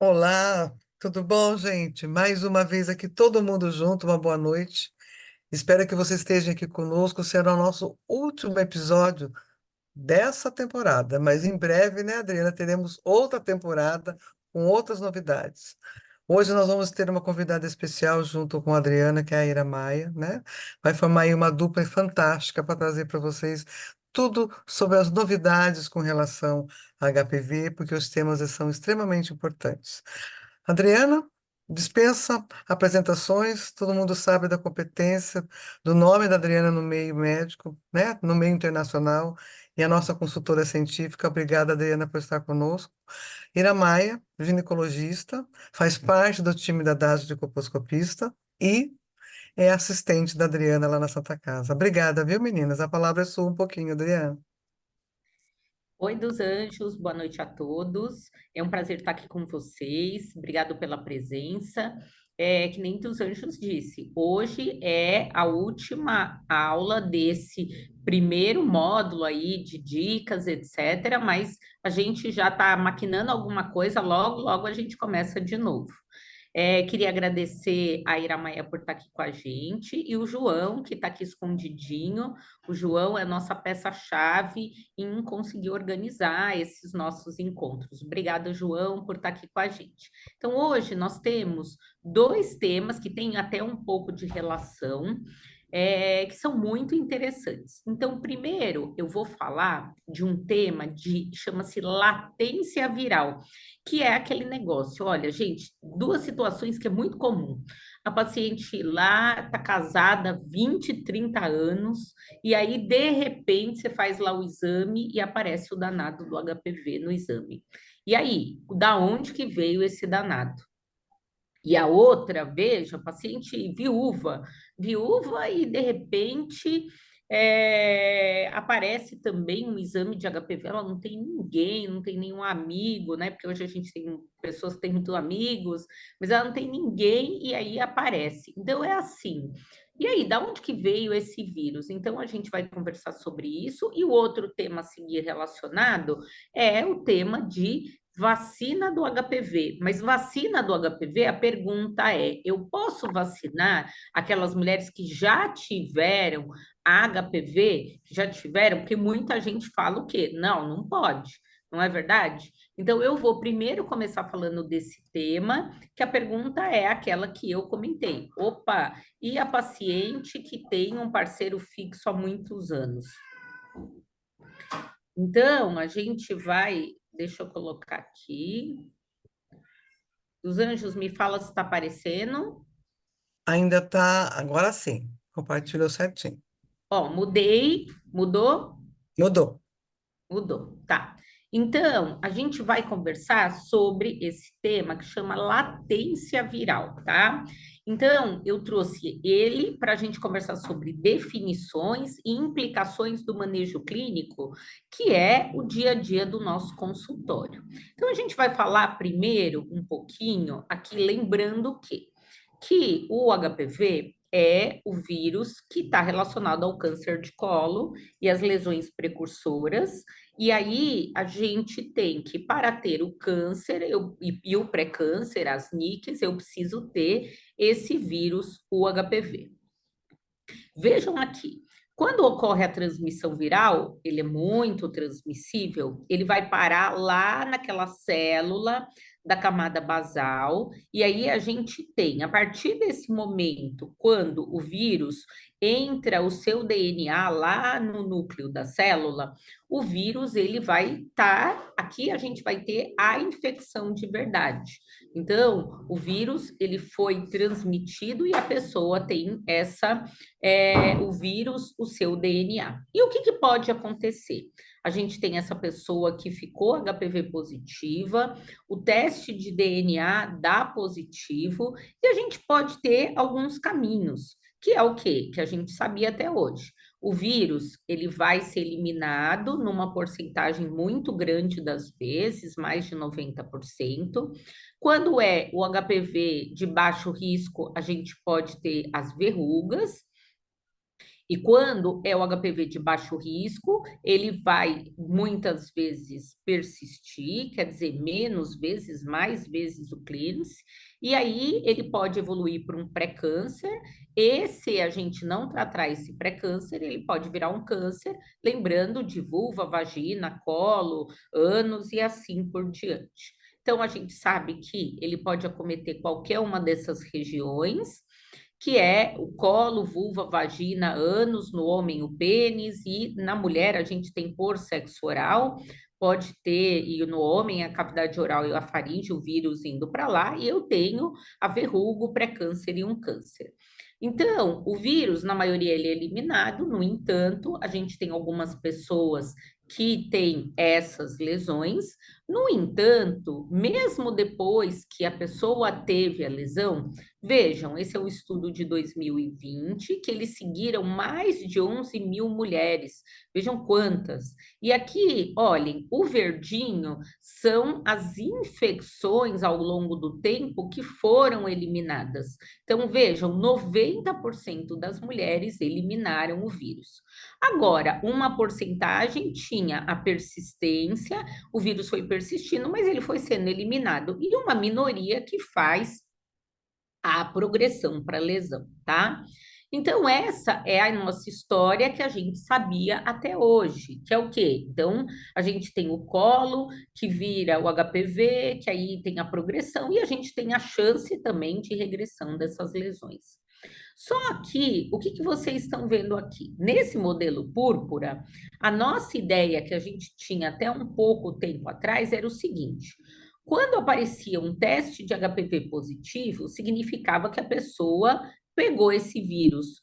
Olá, tudo bom, gente? Mais uma vez aqui, todo mundo junto, uma boa noite. Espero que você esteja aqui conosco. Será o nosso último episódio dessa temporada, mas em breve, né, Adriana, teremos outra temporada com outras novidades. Hoje nós vamos ter uma convidada especial junto com a Adriana, que é a Ira Maia, né? Vai formar aí uma dupla fantástica para trazer para vocês tudo sobre as novidades com relação a HPV, porque os temas são extremamente importantes. Adriana, dispensa apresentações, todo mundo sabe da competência, do nome da Adriana no meio médico, né? No meio internacional, e a nossa consultora científica. Obrigada, Adriana, por estar conosco. Ira Maia, ginecologista, faz parte do time da DASO de coposcopista e é assistente da Adriana lá na Santa Casa. Obrigada, viu, meninas? A palavra é sua um pouquinho, Adriana. Oi, dos anjos, boa noite a todos. É um prazer estar aqui com vocês. Obrigado pela presença. Que nem dos anjos disse, hoje é a última aula desse primeiro módulo aí de dicas, etc. Mas a gente já está maquinando alguma coisa, logo, logo a gente começa de novo. Queria agradecer a Iramaia por estar aqui com a gente e o João, que está aqui escondidinho. O João é a nossa peça-chave em conseguir organizar esses nossos encontros. Obrigada, João, por estar aqui com a gente. Então, hoje nós temos dois temas que têm até um pouco de relação, que são muito interessantes. Então, primeiro, eu vou falar de um tema de chama-se latência viral, que é aquele negócio. Olha, gente, duas situações que é muito comum. A paciente lá está casada há 20, 30 anos, e aí, de repente, você faz lá o exame e aparece o danado do HPV no exame. E aí, da onde que veio esse danado? E a outra, veja, paciente viúva, viúva e de repente aparece também um exame de HPV, ela não tem ninguém, não tem nenhum amigo, né? Porque hoje a gente tem pessoas que têm muitos amigos, mas ela não tem ninguém e aí aparece. Então é assim. E aí, da onde que veio esse vírus? Então a gente vai conversar sobre isso e o outro tema a seguir relacionado é o tema de vacina do HPV, mas vacina do HPV, a pergunta é: eu posso vacinar aquelas mulheres que já tiveram HPV, que já tiveram? Porque muita gente fala o quê? Não, não pode, não é verdade? Então, eu vou primeiro começar falando desse tema, que a pergunta é aquela que eu comentei. Opa, e a paciente que tem um parceiro fixo há muitos anos? Então, a gente vai, deixa eu colocar aqui. Os anjos, me fala se está aparecendo. Ainda tá, agora sim, compartilhou certinho. Ó, mudei, mudou? Mudou. Mudou, tá. Então, a gente vai conversar sobre esse tema que chama latência viral, tá? Então, eu trouxe ele para a gente conversar sobre definições e implicações do manejo clínico, que é o dia a dia do nosso consultório. Então, a gente vai falar primeiro um pouquinho aqui, lembrando que o HPV é o vírus que está relacionado ao câncer de colo e as lesões precursoras. E aí a gente tem que, para ter o câncer e o pré-câncer, as NICs, eu preciso ter esse vírus, o HPV. Vejam aqui, quando ocorre a transmissão viral, ele é muito transmissível, ele vai parar lá naquela célula da camada basal, e aí a gente tem, a partir desse momento, quando o vírus entra o seu DNA lá no núcleo da célula, o vírus ele vai estar, aqui a gente vai ter a infecção de verdade. Então, o vírus ele foi transmitido e a pessoa tem o vírus, o seu DNA. E o que, que pode acontecer? A gente tem essa pessoa que ficou HPV positiva, o teste de DNA dá positivo, e a gente pode ter alguns caminhos, que é o quê? Que a gente sabia até hoje. O vírus, ele vai ser eliminado numa porcentagem muito grande das vezes, mais de 90%. Quando é o HPV de baixo risco, a gente pode ter as verrugas, E quando é o HPV de baixo risco, ele vai muitas vezes persistir, quer dizer, menos vezes, mais vezes o clínice, e aí ele pode evoluir para um pré-câncer, e se a gente não tratar esse pré-câncer, ele pode virar um câncer, lembrando de vulva, vagina, colo, ânus e assim por diante. Então, a gente sabe que ele pode acometer qualquer uma dessas regiões, que é o colo, vulva, vagina, ânus, no homem o pênis, e na mulher a gente tem por sexo oral, pode ter, e no homem a cavidade oral e a faringe, o vírus indo para lá, e eu tenho a verruga, o pré-câncer e um câncer. Então, o vírus, na maioria, ele é eliminado, no entanto, a gente tem algumas pessoas que têm essas lesões. No entanto, mesmo depois que a pessoa teve a lesão, vejam, esse é o estudo de 2020, que eles seguiram mais de 11 mil mulheres. Vejam quantas. E aqui, olhem, o verdinho são as infecções ao longo do tempo que foram eliminadas. Então, vejam, 90% das mulheres eliminaram o vírus. Agora, uma porcentagem tinha a persistência, o vírus foi persistindo, mas ele foi sendo eliminado, e uma minoria que faz a progressão para lesão, tá? Então, essa é a nossa história que a gente sabia até hoje, que é o quê? Então, a gente tem o colo, que vira o HPV, que aí tem a progressão, e a gente tem a chance também de regressão dessas lesões. Só que, o que que vocês estão vendo aqui? Nesse modelo púrpura, a nossa ideia que a gente tinha até um pouco tempo atrás era o seguinte: quando aparecia um teste de HPV positivo, significava que a pessoa pegou esse vírus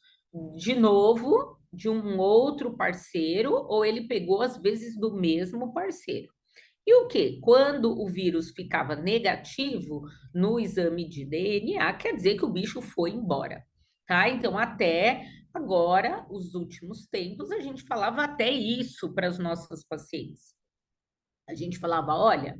de novo de um outro parceiro, ou ele pegou às vezes do mesmo parceiro. E o que? Quando o vírus ficava negativo no exame de DNA, quer dizer que o bicho foi embora, tá? Então, até agora, os últimos tempos, a gente falava até isso para as nossas pacientes. A gente falava, olha,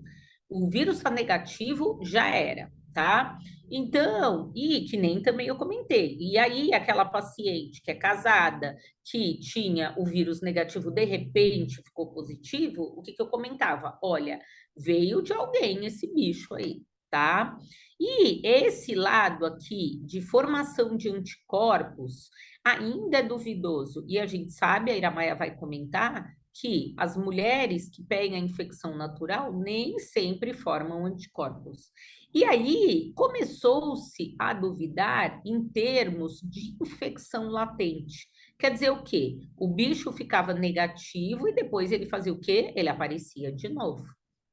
o vírus está negativo, já era, tá? Então, e que nem também eu comentei, e aí aquela paciente que é casada, que tinha o vírus negativo, de repente ficou positivo, o que que eu comentava? Olha, veio de alguém esse bicho aí, tá? E esse lado aqui de formação de anticorpos ainda é duvidoso, e a gente sabe, a Iramaia vai comentar, que as mulheres que pegam a infecção natural nem sempre formam anticorpos. E aí começou-se a duvidar em termos de infecção latente. Quer dizer o quê? O bicho ficava negativo e depois ele fazia o quê? Ele aparecia de novo,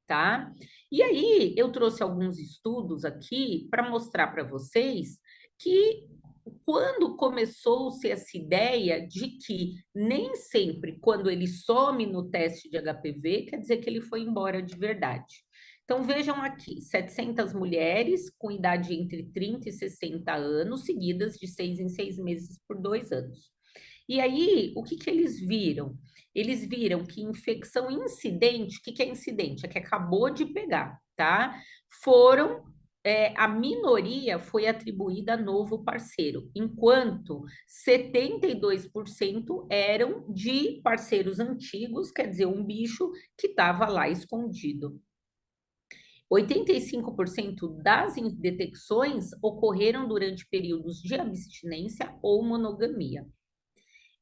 tá? E aí eu trouxe alguns estudos aqui para mostrar para vocês que quando começou-se essa ideia de que nem sempre, quando ele some no teste de HPV, quer dizer que ele foi embora de verdade. Então, vejam aqui: 700 mulheres com idade entre 30 e 60 anos, seguidas de 6 em 6 meses por 2 anos. E aí, o que que eles viram? Eles viram que infecção incidente, o que que é incidente? É que acabou de pegar, tá? Foram a minoria foi atribuída a novo parceiro, enquanto 72% eram de parceiros antigos, quer dizer, um bicho que estava lá escondido. 85% das detecções ocorreram durante períodos de abstinência ou monogamia.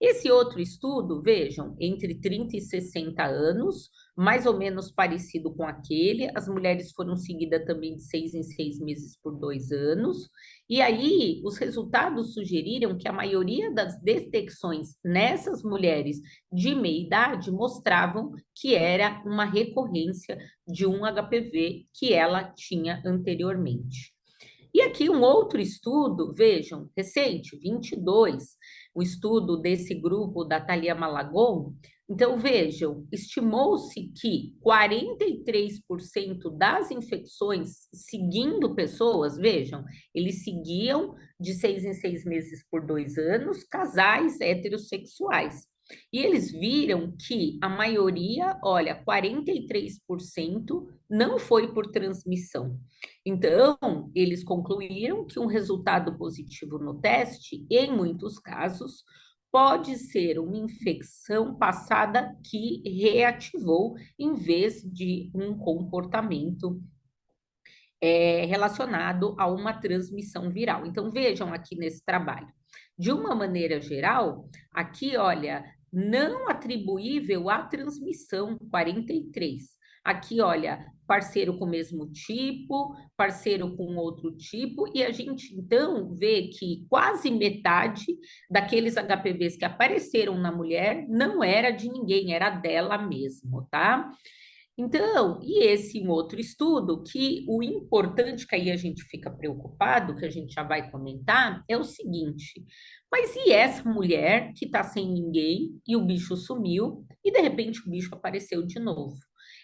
Esse outro estudo, vejam, entre 30 e 60 anos, mais ou menos parecido com aquele, as mulheres foram seguidas também de 6 em 6 meses por 2 anos, e aí os resultados sugeriram que a maioria das detecções nessas mulheres de meia idade mostravam que era uma recorrência de um HPV que ela tinha anteriormente. E aqui um outro estudo, vejam, recente, 22, o estudo desse grupo da Thalia Malagon. Então, vejam, estimou-se que 43% das infecções seguindo pessoas, vejam, eles seguiam de 6 em 6 meses por 2 anos, casais heterossexuais. E eles viram que a maioria, olha, 43% não foi por transmissão. Então, eles concluíram que um resultado positivo no teste, em muitos casos, pode ser uma infecção passada que reativou em vez de um comportamento relacionado a uma transmissão viral. Então, vejam aqui nesse trabalho. De uma maneira geral, aqui, olha, não atribuível à transmissão, 43. Aqui, olha, parceiro com o mesmo tipo, parceiro com outro tipo, e a gente então vê que quase metade daqueles HPVs que apareceram na mulher não era de ninguém, era dela mesmo, tá? Então, e esse um outro estudo, que o importante que aí a gente fica preocupado, que a gente já vai comentar, é o seguinte: mas e essa mulher que está sem ninguém e o bicho sumiu e de repente o bicho apareceu de novo?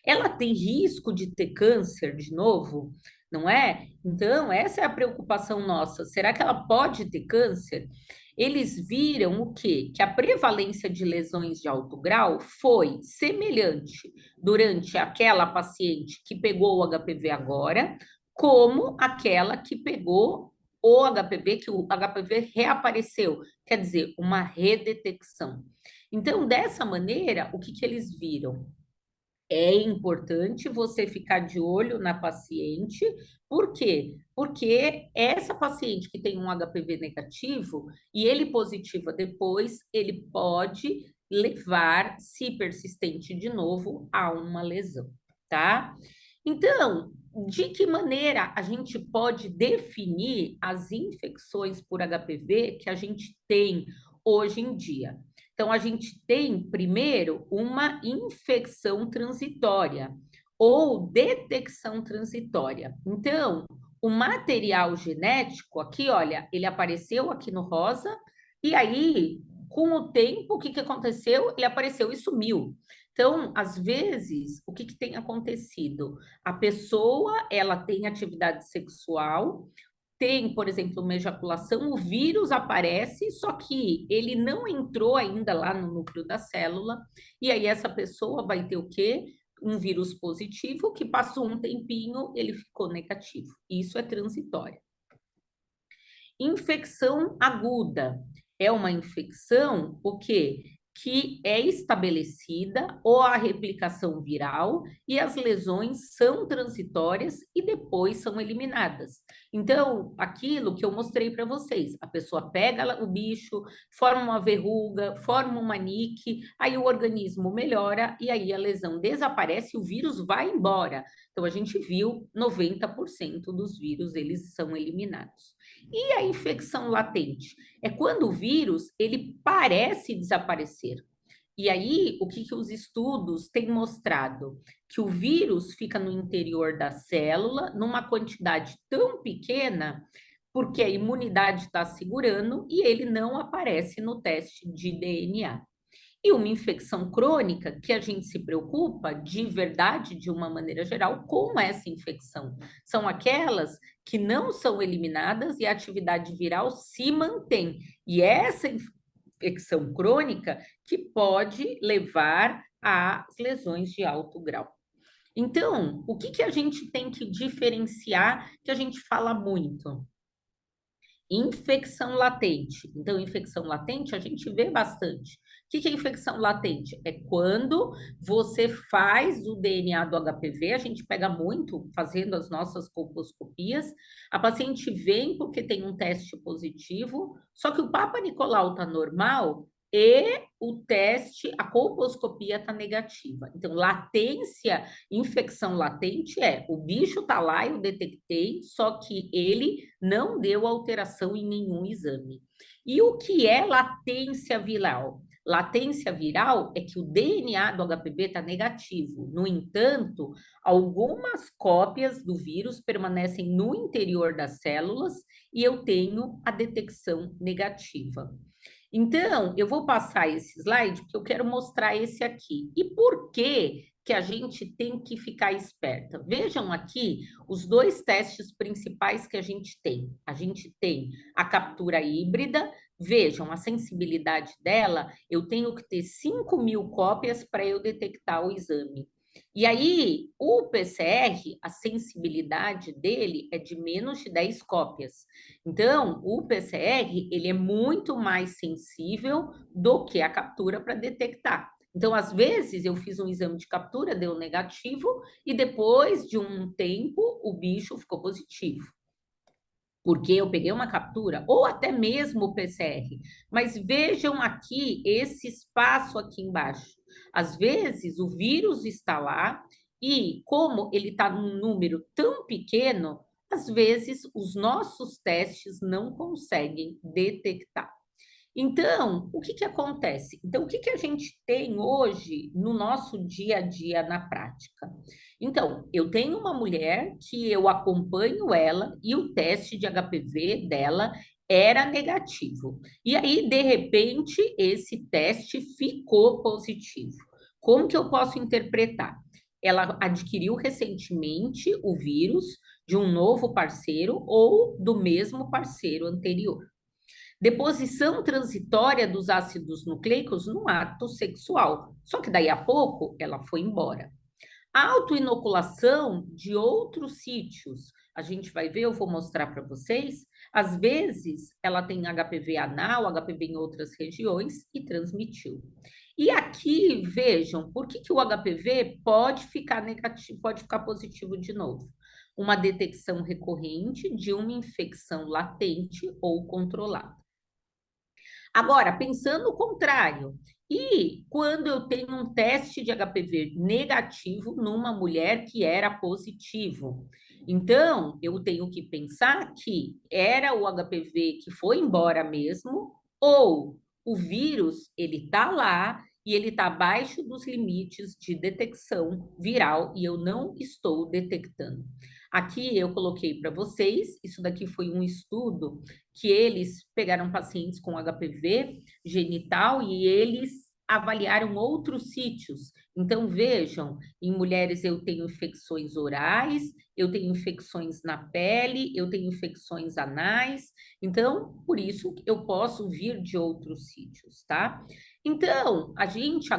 Ela tem risco de ter câncer de novo? Não é? Então, essa é a preocupação nossa. Será que ela pode ter câncer? Eles viram o quê? Que a prevalência de lesões de alto grau foi semelhante durante aquela paciente que pegou o HPV agora, como aquela que pegou o HPV, que o HPV reapareceu, quer dizer, uma redetecção. Então, dessa maneira, o que, que eles viram? É importante você ficar de olho na paciente. Por quê? Porque essa paciente que tem um HPV negativo e ele positiva depois, ele pode levar, se persistente de novo, a uma lesão, tá? Então, de que maneira a gente pode definir as infecções por HPV que a gente tem hoje em dia? Então, a gente tem, primeiro, uma infecção transitória ou detecção transitória. Então, o material genético, aqui, olha, ele apareceu aqui no rosa, e aí, com o tempo, o que, que aconteceu? Ele apareceu e sumiu. Então, às vezes, o que, que tem acontecido? A pessoa, ela tem atividade sexual, tem, por exemplo, uma ejaculação, o vírus aparece, só que ele não entrou ainda lá no núcleo da célula, e aí essa pessoa vai ter o quê? Um vírus positivo, que passou um tempinho, ele ficou negativo. Isso é transitório. Infecção aguda é uma infecção, o quê? Que é estabelecida ou a replicação viral e as lesões são transitórias e depois são eliminadas. Então, aquilo que eu mostrei para vocês, a pessoa pega o bicho, forma uma verruga, forma uma nique, aí o organismo melhora e aí a lesão desaparece e o vírus vai embora. Então, a gente viu 90% dos vírus, eles são eliminados. E a infecção latente? É quando o vírus ele parece desaparecer. E aí, o que, que os estudos têm mostrado? Que o vírus fica no interior da célula, numa quantidade tão pequena, porque a imunidade está segurando e ele não aparece no teste de DNA. E uma infecção crônica, que a gente se preocupa de verdade, de uma maneira geral, com essa infecção. São aquelas que não são eliminadas e a atividade viral se mantém. E essa infecção crônica que pode levar às lesões de alto grau. Então, o que, que a gente tem que diferenciar, que a gente fala muito? Infecção latente. Então, infecção latente a gente vê bastante. O que é infecção latente? É quando você faz o DNA do HPV, a gente pega muito fazendo as nossas colposcopias, a paciente vem porque tem um teste positivo, só que o Papa Nicolau está normal e o teste, a colposcopia está negativa. Então, latência, infecção latente é o bicho está lá, eu detectei, só que ele não deu alteração em nenhum exame. E o que é latência viral? Latência viral é que o DNA do HPV está negativo. No entanto, algumas cópias do vírus permanecem no interior das células e eu tenho a detecção negativa. Então, eu vou passar esse slide porque eu quero mostrar esse aqui. E por que que a gente tem que ficar esperta? Vejam aqui os dois testes principais que a gente tem. A gente tem a captura híbrida. Vejam, a sensibilidade dela, eu tenho que ter 5.000 cópias para eu detectar o exame. E aí, o PCR, a sensibilidade dele é de menos de 10 cópias. Então, o PCR, ele é muito mais sensível do que a captura para detectar. Então, às vezes, eu fiz um exame de captura, deu negativo, e depois de um tempo, o bicho ficou positivo porque eu peguei uma captura, ou até mesmo o PCR. Mas vejam aqui esse espaço aqui embaixo. Às vezes o vírus está lá e, como ele está num número tão pequeno, às vezes os nossos testes não conseguem detectar. Então, o que que acontece? Então, o que que a gente tem hoje no nosso dia a dia na prática? Então, eu tenho uma mulher que eu acompanho ela e o teste de HPV dela era negativo. E aí, de repente, esse teste ficou positivo. Como que eu posso interpretar? Ela adquiriu recentemente o vírus de um novo parceiro ou do mesmo parceiro anterior. Deposição transitória dos ácidos nucleicos no ato sexual. Só que daí a pouco ela foi embora. Autoinoculação de outros sítios. A gente vai ver, eu vou mostrar para vocês. Às vezes ela tem HPV anal, HPV em outras regiões e transmitiu. E aqui vejam por que, que o HPV pode ficar negativo, pode ficar positivo de novo. Uma detecção recorrente de uma infecção latente ou controlada. Agora, pensando o contrário, e quando eu tenho um teste de HPV negativo numa mulher que era positivo? Então, eu tenho que pensar que era o HPV que foi embora mesmo, ou o vírus, ele está lá e ele está abaixo dos limites de detecção viral e eu não estou detectando. Aqui eu coloquei para vocês, isso daqui foi um estudo que eles pegaram pacientes com HPV genital e eles avaliaram outros sítios. Então, vejam, em mulheres eu tenho infecções orais, eu tenho infecções na pele, eu tenho infecções anais. Então, por isso eu posso vir de outros sítios, tá? Então, a gente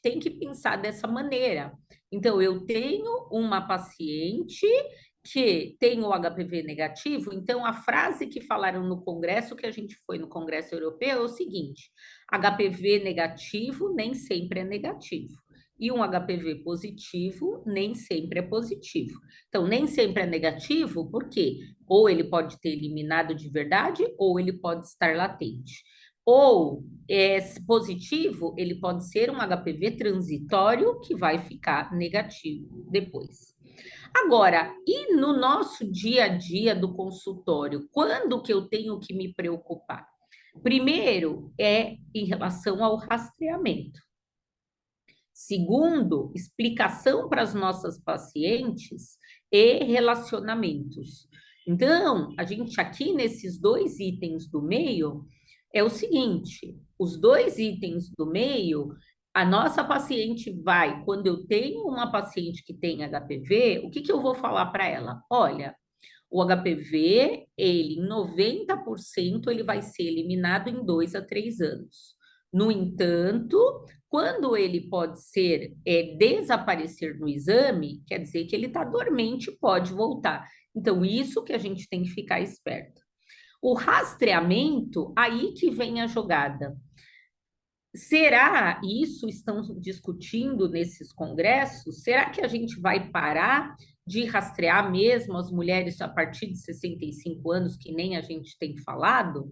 tem que pensar dessa maneira. Então, eu tenho uma paciente que tem o HPV negativo, então a frase que falaram no congresso, que a gente foi no Congresso Europeu, é o seguinte: HPV negativo nem sempre é negativo. E um HPV positivo nem sempre é positivo. Então, nem sempre é negativo, porque ou ele pode ter eliminado de verdade, ou ele pode estar latente. Ou é positivo, ele pode ser um HPV transitório que vai ficar negativo depois. Agora, e no nosso dia a dia do consultório, quando que eu tenho que me preocupar? Primeiro é em relação ao rastreamento. Segundo, explicação para as nossas pacientes e relacionamentos. Então, a gente aqui nesses dois itens do meio é o seguinte: os dois itens do meio, a nossa paciente vai, quando eu tenho uma paciente que tem HPV, o que que eu vou falar para ela? Olha, o HPV, ele em 90% ele vai ser eliminado em 2 a 3 anos. No entanto, quando ele pode ser desaparecer no exame, quer dizer que ele está dormente, pode voltar. Então, isso que a gente tem que ficar esperto. O rastreamento, aí que vem a jogada. Será, e isso estão discutindo nesses congressos, será que a gente vai parar de rastrear mesmo as mulheres a partir de 65 anos, que nem a gente tem falado?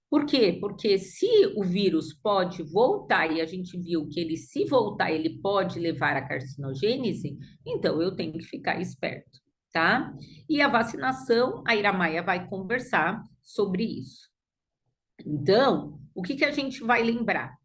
Por quê? Porque se o vírus pode voltar, e a gente viu que ele, se voltar, ele pode levar à carcinogênese, então eu tenho que ficar esperto, tá? E a vacinação, a Iramaia vai conversar sobre isso. Então, o que que a gente vai lembrar?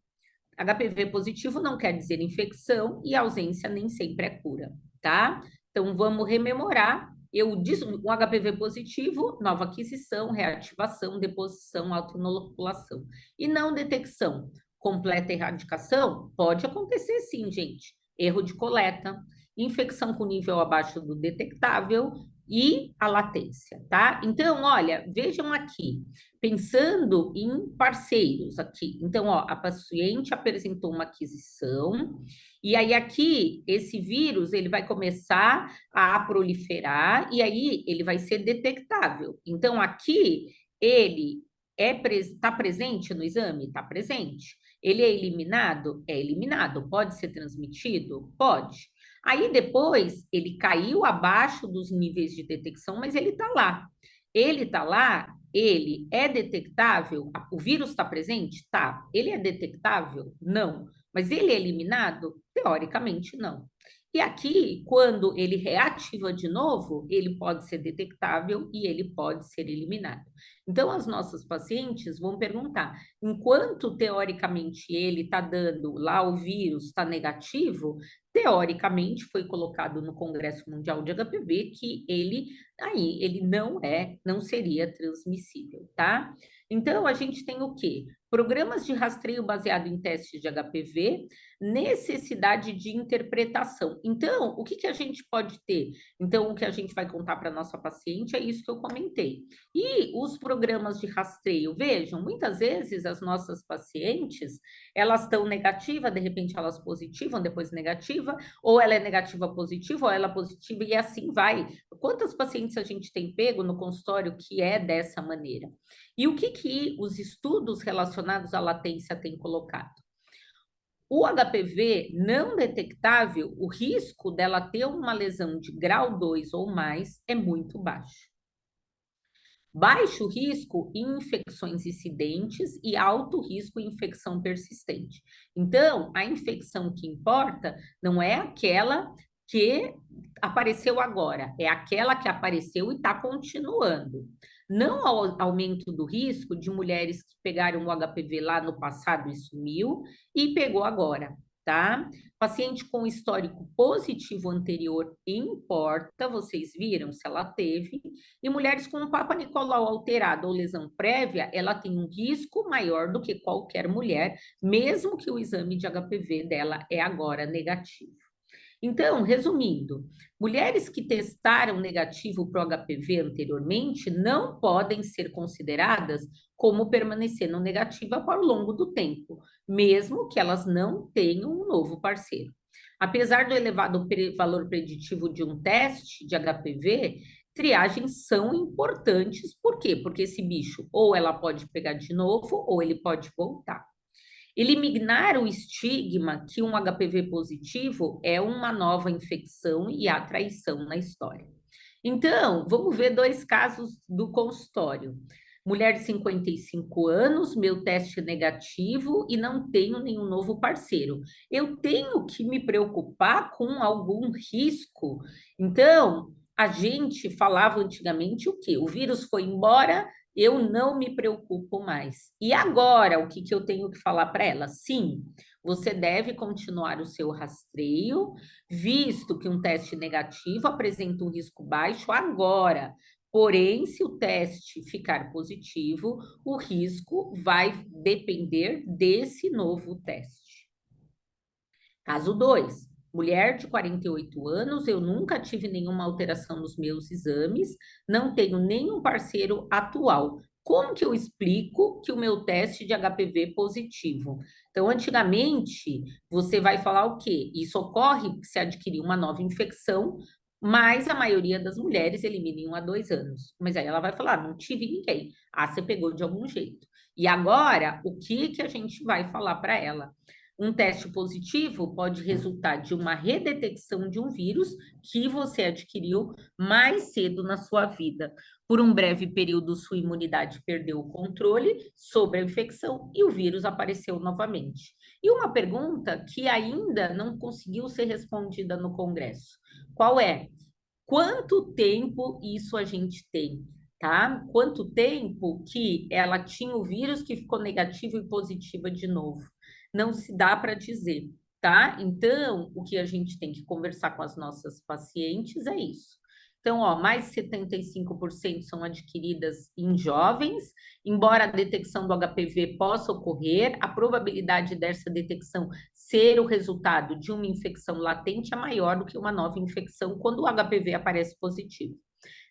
HPV positivo não quer dizer infecção e ausência nem sempre é cura, tá? Então vamos rememorar. O HPV positivo, nova aquisição, reativação, deposição, autoinoculação. E não detecção, completa erradicação, pode acontecer sim, gente. Erro de coleta, infecção com nível abaixo do detectável, e a latência, tá? Então, olha, vejam aqui, pensando em parceiros aqui. Então, ó, a paciente apresentou uma aquisição, e aí aqui, esse vírus, ele vai começar a proliferar, e aí ele vai ser detectável. Então, aqui, ele está presente no exame? Está presente. Ele é eliminado? É eliminado. Pode ser transmitido? Pode. Aí depois ele caiu abaixo dos níveis de detecção, mas ele está lá. Ele está lá, ele é detectável? O vírus está presente? Tá. Ele é detectável? Não. Mas ele é eliminado? Teoricamente, não. E aqui, quando ele reativa de novo, ele pode ser detectável e ele pode ser eliminado. Então, as nossas pacientes vão perguntar: enquanto teoricamente ele está dando lá o vírus, está negativo, teoricamente foi colocado no Congresso Mundial de HPV que ele não seria transmissível, tá? Então a gente tem o quê? Programas de rastreio baseado em testes de HPV, necessidade de interpretação. Então, o que que a gente pode ter? Então, o que a gente vai contar para nossa paciente é isso que eu comentei. E os programas de rastreio, vejam, muitas vezes as nossas pacientes, elas estão negativa, de repente elas positivam, depois negativa, ou ela é negativa positiva, ou ela é positiva, e assim vai. Quantas pacientes a gente tem pego no consultório que é dessa maneira? E o que que os estudos relacionados à latência têm colocado? O HPV não detectável, o risco dela ter uma lesão de grau 2 ou mais é muito baixo. Baixo risco em infecções incidentes e alto risco em infecção persistente. Então, a infecção que importa não é aquela que apareceu agora, é aquela que apareceu e está continuando. Não ao aumento do risco de mulheres que pegaram o HPV lá no passado e sumiu e pegou agora, tá? Paciente com histórico positivo anterior importa, vocês viram se ela teve, e mulheres com um Papa Nicolau alterado ou lesão prévia, ela tem um risco maior do que qualquer mulher, mesmo que o exame de HPV dela é agora negativo. Então, resumindo, mulheres que testaram negativo para o HPV anteriormente não podem ser consideradas como permanecendo negativa para o longo do tempo, mesmo que elas não tenham um novo parceiro. Apesar do elevado valor preditivo de um teste de HPV, triagens são importantes. Por quê? Porque esse bicho ou ela pode pegar de novo ou ele pode voltar. Eliminar o estigma que um HPV positivo é uma nova infecção e há traição na história. Então, vamos ver dois casos do consultório. Mulher de 55 anos, meu teste é negativo e não tenho nenhum novo parceiro. Eu tenho que me preocupar com algum risco? Então, a gente falava antigamente o quê? O vírus foi embora, eu não me preocupo mais. E agora, o que que eu tenho que falar para ela? Sim, você deve continuar o seu rastreio, visto que um teste negativo apresenta um risco baixo agora. Porém, se o teste ficar positivo, o risco vai depender desse novo teste. Caso 2, mulher de 48 anos, eu nunca tive nenhuma alteração nos meus exames, não tenho nenhum parceiro atual. Como que eu explico que o meu teste de HPV é positivo? Então, antigamente, você vai falar o quê? Isso ocorre se adquirir uma nova infecção, mas a maioria das mulheres elimina em 1 a 2 anos. Mas aí ela vai falar, não tive ninguém. Ah, você pegou de algum jeito. E agora, o que que a gente vai falar para ela? Um teste positivo pode resultar de uma redetecção de um vírus que você adquiriu mais cedo na sua vida. Por um breve período, sua imunidade perdeu o controle sobre a infecção e o vírus apareceu novamente. E uma pergunta que ainda não conseguiu ser respondida no Congresso: qual é? Quanto tempo isso a gente tem? Tá? Quanto tempo que ela tinha o vírus que ficou negativo e positiva de novo? Não se dá para dizer, tá? Então, o que a gente tem que conversar com as nossas pacientes é isso. Então, ó, mais de 75% são adquiridas em jovens, embora a detecção do HPV possa ocorrer, a probabilidade dessa detecção ser o resultado de uma infecção latente é maior do que uma nova infecção quando o HPV aparece positivo.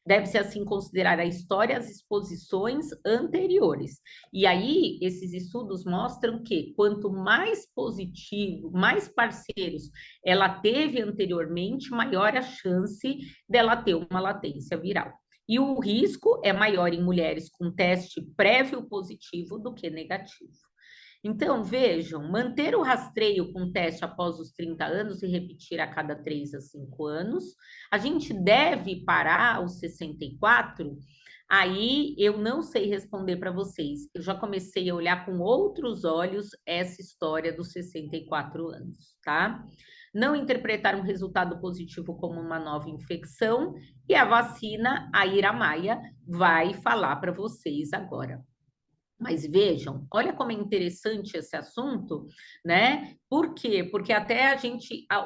Deve-se, assim, considerar a história as exposições anteriores. E aí, esses estudos mostram que quanto mais positivo, mais parceiros ela teve anteriormente, maior a chance dela ter uma latência viral. E o risco é maior em mulheres com teste prévio positivo do que negativo. Então, vejam, manter o rastreio com teste após os 30 anos e repetir a cada 3 a 5 anos. A gente deve parar aos 64. Aí eu não sei responder para vocês. Eu já comecei a olhar com outros olhos essa história dos 64 anos, tá? Não interpretar um resultado positivo como uma nova infecção, e a vacina, a Ira Maia, vai falar para vocês agora. Mas vejam, olha como é interessante esse assunto, né? Por quê? Porque até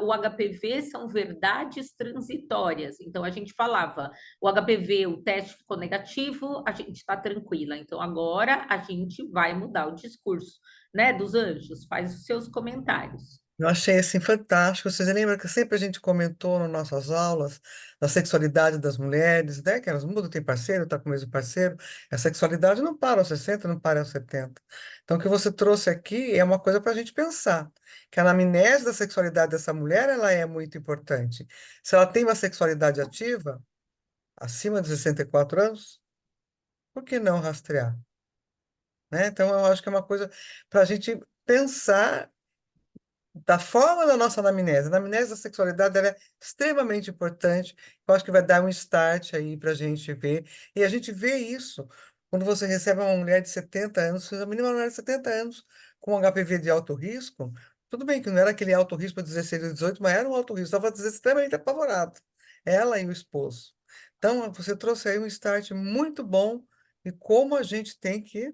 o HPV são verdades transitórias. Então a gente falava, o HPV, o teste ficou negativo, a gente está tranquila. Então agora a gente vai mudar o discurso, né? Dos anjos, faz os seus comentários. Eu achei assim fantástico. Vocês lembram que sempre a gente comentou nas nossas aulas da sexualidade das mulheres, né? Que elas mudam, tem parceiro, tá com o mesmo parceiro. A sexualidade não para aos 60, não para aos 70. Então, o que você trouxe aqui é uma coisa para a gente pensar, que a anamnese da sexualidade dessa mulher, ela é muito importante. Se ela tem uma sexualidade ativa, acima de 64 anos, por que não rastrear? Né? Então, eu acho que é uma coisa para a gente pensar da forma da nossa anamnese. A anamnese da sexualidade ela é extremamente importante. Eu acho que vai dar um start aí para a gente ver. E a gente vê isso quando você recebe uma mulher de 70 anos, a menina mulher de 70 anos com HPV de alto risco. Tudo bem que não era aquele alto risco para 16 ou 18, mas era um alto risco. Estava extremamente apavorado. Ela e o esposo. Então, você trouxe aí um start muito bom e como a gente tem que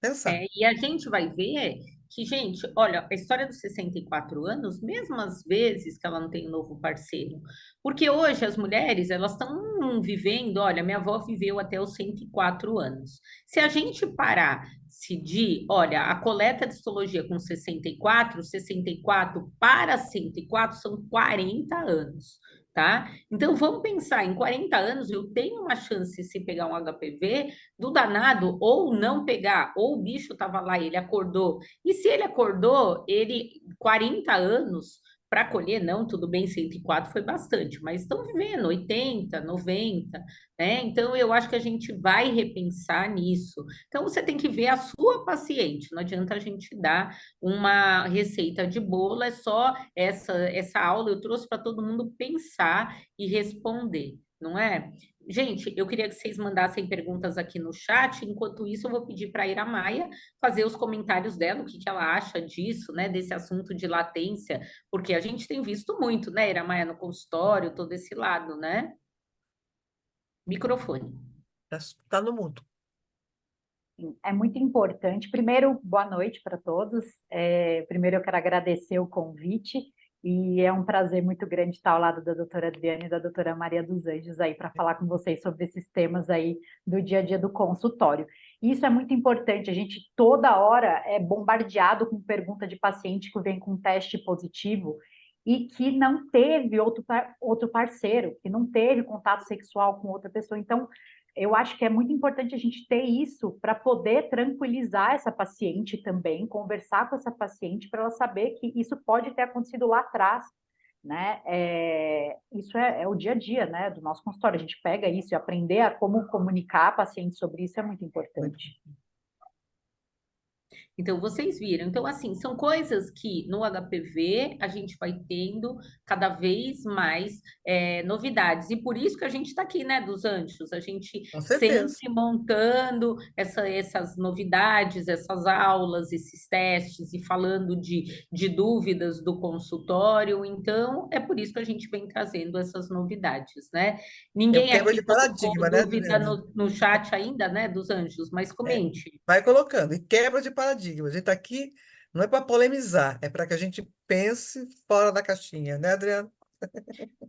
pensar. E a gente vai ver que, gente, olha, a história dos 64 anos, mesmo às vezes que ela não tem um novo parceiro, porque hoje as mulheres, elas estão vivendo, olha, minha avó viveu até os 104 anos. Se a gente parar, se de, olha, a coleta de histologia com 64, 64 para 104 são 40 anos. Tá? Então vamos pensar, em 40 anos eu tenho uma chance se pegar um HPV do danado ou não pegar, ou o bicho estava lá e ele acordou. E se ele acordou, ele 40 anos para colher, não, tudo bem, 104 foi bastante, mas estão vivendo 80, 90, né? Então eu acho que a gente vai repensar nisso. Então você tem que ver a sua paciente, não adianta a gente dar uma receita de bolo, é só essa aula eu trouxe para todo mundo pensar e responder, não é? Gente, eu queria que vocês mandassem perguntas aqui no chat. Enquanto isso, eu vou pedir para a Ira Maia fazer os comentários dela, o que que ela acha disso, né, desse assunto de latência, porque a gente tem visto muito, né, Ira Maia, no consultório, todo esse lado, né? Microfone. Está no mundo. É muito importante. Primeiro, boa noite para todos. Primeiro, eu quero agradecer o convite e é um prazer muito grande estar ao lado da doutora Adriana e da doutora Maria dos Anjos aí para falar com vocês sobre esses temas aí do dia a dia do consultório. E isso é muito importante. A gente toda hora é bombardeado com pergunta de paciente que vem com teste positivo e que não teve outro parceiro, que não teve contato sexual com outra pessoa. Então, eu acho que é muito importante a gente ter isso para poder tranquilizar essa paciente também, conversar com essa paciente para ela saber que isso pode ter acontecido lá atrás, né? Isso é o dia a dia, né, do nosso consultório. A gente pega isso e aprender a como comunicar a paciente sobre isso é muito importante. Então, vocês viram. Então, assim, são coisas que no HPV a gente vai tendo cada vez mais novidades. E por isso que a gente está aqui, né, dos anjos. A gente Com certeza. sempre montando essas novidades, essas aulas, esses testes e falando de dúvidas do consultório. Então, é por isso que a gente vem trazendo essas novidades, né? É o Ninguém quebra aqui de colocou paradigma, né, dúvida Adriana? no chat ainda, né, dos anjos, mas É, comente. vai colocando. E quebra de paradigma. A gente está aqui não é para polemizar, é para que a gente pense fora da caixinha, né, Adriana?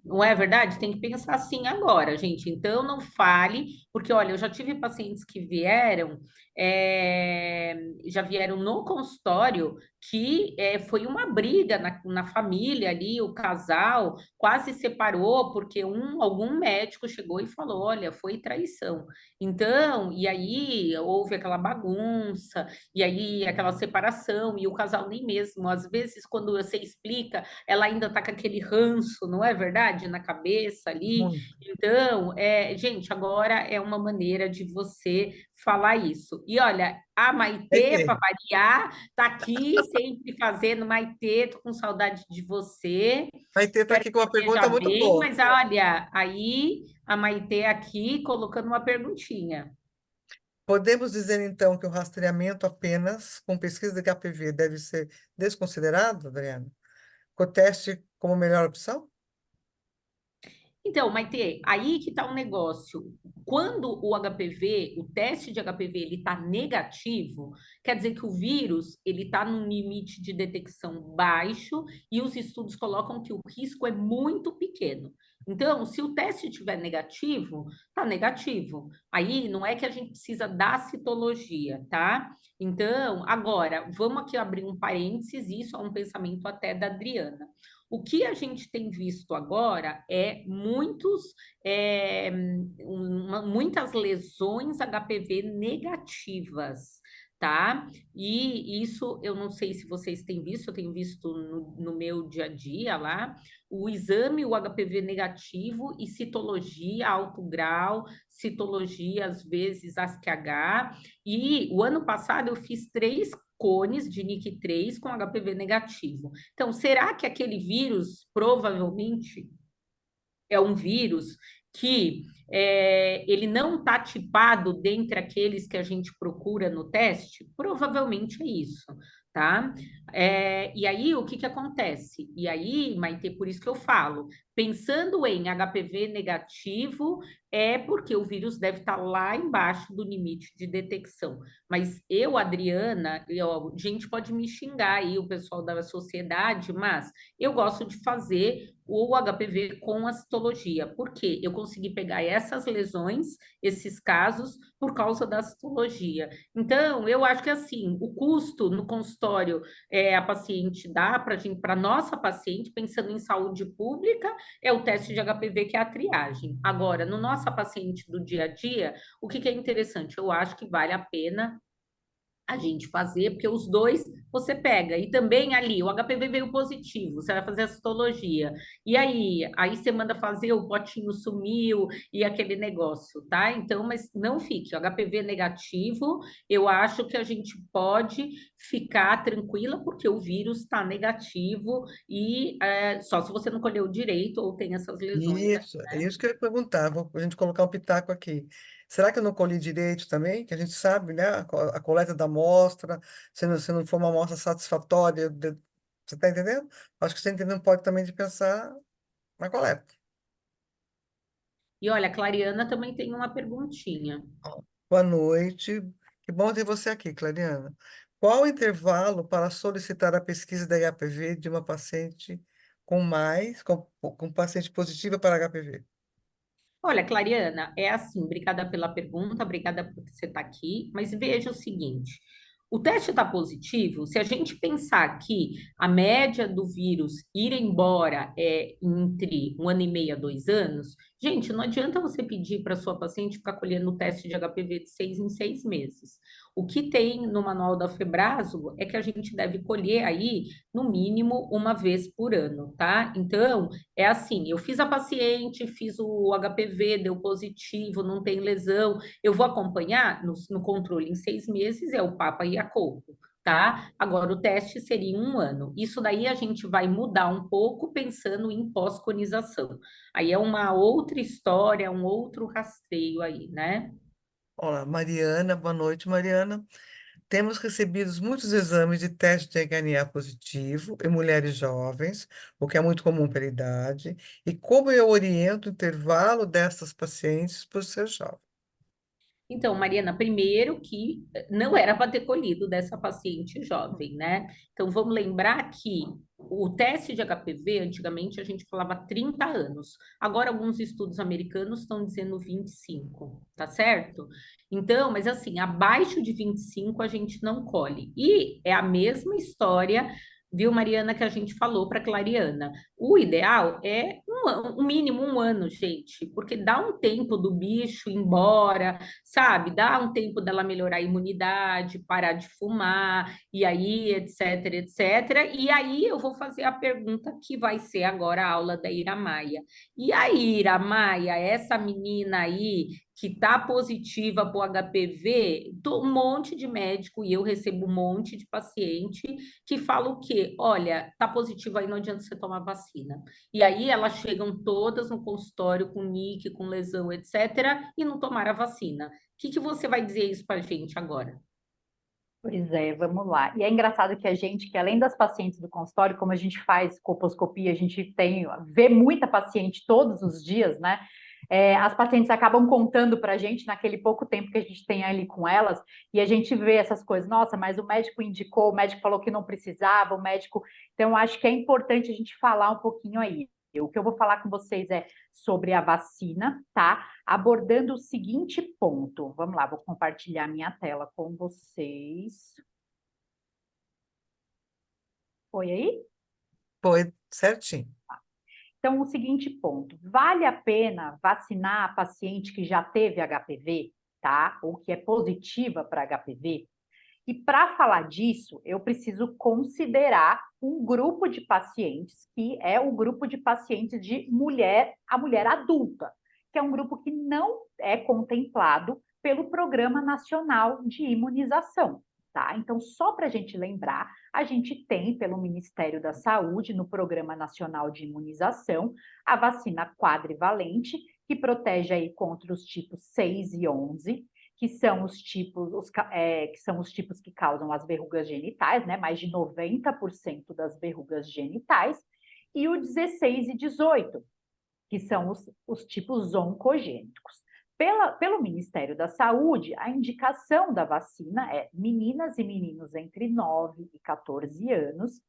Não é verdade? Tem que pensar assim agora, gente. Então, não fale, porque olha, eu já tive pacientes que vieram já vieram no consultório que foi uma briga na família ali, o casal quase separou porque algum médico chegou e falou, olha, foi traição. Então, e aí houve aquela bagunça, e aí aquela separação, e o casal nem mesmo, às vezes, quando você explica, ela ainda tá com aquele ranço, não é verdade? Na cabeça ali. Muito. Então, gente, agora é uma maneira de você falar isso. E olha, a Vai Maitê, para ter. variar, tá aqui sempre fazendo. Maitê, tô com saudade de você. Vai ter, tá Espero aqui com que uma esteja pergunta muito bem, boa. mas olha, aí a Maitê aqui colocando uma perguntinha. Podemos dizer, então, que o rastreamento apenas com pesquisa de HPV deve ser desconsiderado, Adriana? Com o teste como melhor opção? Então, Maitê, aí que está o negócio. Quando o HPV, o teste de HPV, ele está negativo, quer dizer que o vírus ele está num limite de detecção baixo e os estudos colocam que o risco é muito pequeno. Então, se o teste estiver negativo, está negativo. Aí não é que a gente precisa da citologia, tá? Então, agora, vamos aqui abrir um parênteses, isso é um pensamento até da Adriana. O que a gente tem visto agora é muitas lesões HPV negativas, tá? E isso eu não sei se vocês têm visto, eu tenho visto no meu dia a dia lá, o exame, o HPV negativo e citologia, alto grau, citologia, às vezes ASCH. E o ano passado eu fiz 3 cones de NIC3 com HPV negativo. Então, será que aquele vírus provavelmente é um vírus que ele não está tipado dentre aqueles que a gente procura no teste? Provavelmente é isso, tá? E aí, o que acontece? E aí, Maite, por isso que eu falo, pensando em HPV negativo, é porque o vírus deve estar lá embaixo do limite de detecção. Mas eu, Adriana, gente pode me xingar aí, o pessoal da sociedade, mas eu gosto de fazer o HPV com a citologia, porque eu consegui pegar essas lesões, esses casos, por causa da citologia. Então, eu acho que assim, o custo no consultório a paciente dá para nossa paciente, pensando em saúde pública, é o teste de HPV, que é a triagem. Agora, no nossa paciente do dia a dia, o que é interessante? Eu acho que vale a pena a gente fazer, porque os dois você pega. E também ali, o HPV veio positivo, você vai fazer a citologia. E aí você manda fazer, o potinho sumiu e aquele negócio, tá? Então, mas não fique. O HPV negativo, eu acho que a gente pode ficar tranquila, porque o vírus está negativo e só se você não colheu direito ou tem essas lesões aí, Isso, é né? isso que eu ia perguntar. Vou a gente colocar um pitaco aqui. Será que eu não colhi direito também? Que a gente sabe, né? A coleta da amostra, se não for uma amostra satisfatória, você está entendendo? Acho que você entendendo pode também de pensar na coleta. E olha, a Clariana também tem uma perguntinha. Boa noite. Que bom ter você aqui, Clariana. Qual o intervalo para solicitar a pesquisa da HPV de uma paciente com paciente positiva para HPV? Olha, Clariana, é assim, obrigada pela pergunta, obrigada por você estar aqui, mas veja o seguinte: o teste está positivo, se a gente pensar que a média do vírus ir embora é entre 1 ano e meio a 2 anos, gente, não adianta você pedir para sua paciente ficar colhendo o teste de HPV de 6 em 6 meses. O que tem no manual da Febraso é que a gente deve colher aí, no mínimo, uma vez por ano, tá? Então, é assim, eu fiz a paciente, fiz o HPV, deu positivo, não tem lesão. Eu vou acompanhar no controle em 6 meses, é o Papa e a Coco, tá? Agora, o teste seria em 1 ano. Isso daí a gente vai mudar um pouco pensando em pós-conização. Aí é uma outra história, um outro rastreio aí, né? Olá, Mariana, boa noite, Mariana. Temos recebido muitos exames de teste de RNA positivo em mulheres jovens, o que é muito comum pela idade, e como eu oriento o intervalo dessas pacientes por ser jovem. Então, Mariana, primeiro que não era para ter colhido dessa paciente jovem, né? Então, vamos lembrar que o teste de HPV, antigamente a gente falava 30 anos. Agora, alguns estudos americanos estão dizendo 25, tá certo? Então, mas assim, abaixo de 25 a gente não colhe. E é a mesma história, viu, Mariana, que a gente falou para Clariana. O ideal é um mínimo 1 ano, gente, porque dá um tempo do bicho ir embora, sabe? Dá um tempo dela melhorar a imunidade, parar de fumar, e aí, etc, etc. E aí eu vou fazer a pergunta que vai ser agora a aula da Ira Maia. E aí, Ira Maia, essa menina aí que está positiva para o HPV, um monte de médico, e eu recebo um monte de paciente que fala o quê? Olha, tá positivo aí, não adianta você tomar vacina. E aí elas chegam todas no consultório com NIC, com lesão, etc., e não tomaram a vacina. O que que você vai dizer isso para a gente agora? Pois é, vamos lá. E é engraçado que a gente, que além das pacientes do consultório, como a gente faz colposcopia, a gente vê muita paciente todos os dias, né? As pacientes acabam contando para a gente naquele pouco tempo que a gente tem ali com elas, e a gente vê essas coisas. Nossa, mas o médico indicou, o médico falou que não precisava, o médico. Então, acho que é importante a gente falar um pouquinho aí. O que eu vou falar com vocês é sobre a vacina, tá? Abordando o seguinte ponto. Vamos lá, vou compartilhar minha tela com vocês. Foi aí? Foi certinho. Então, o seguinte ponto: vale a pena vacinar a paciente que já teve HPV, tá? Ou que é positiva para HPV? E para falar disso, eu preciso considerar um grupo de pacientes, que é o grupo de pacientes de a mulher adulta, que é um grupo que não é contemplado pelo Programa Nacional de Imunização. Tá? Então, só para a gente lembrar, a gente tem pelo Ministério da Saúde, no Programa Nacional de Imunização, a vacina quadrivalente, que protege aí contra os tipos 6 e 11, que são os tipos, que causam as verrugas genitais, né? Mais de 90% das verrugas genitais, e o 16 e 18, que são os tipos oncogênicos. Pelo Ministério da Saúde, a indicação da vacina é meninas e meninos entre 9 e 14 anos,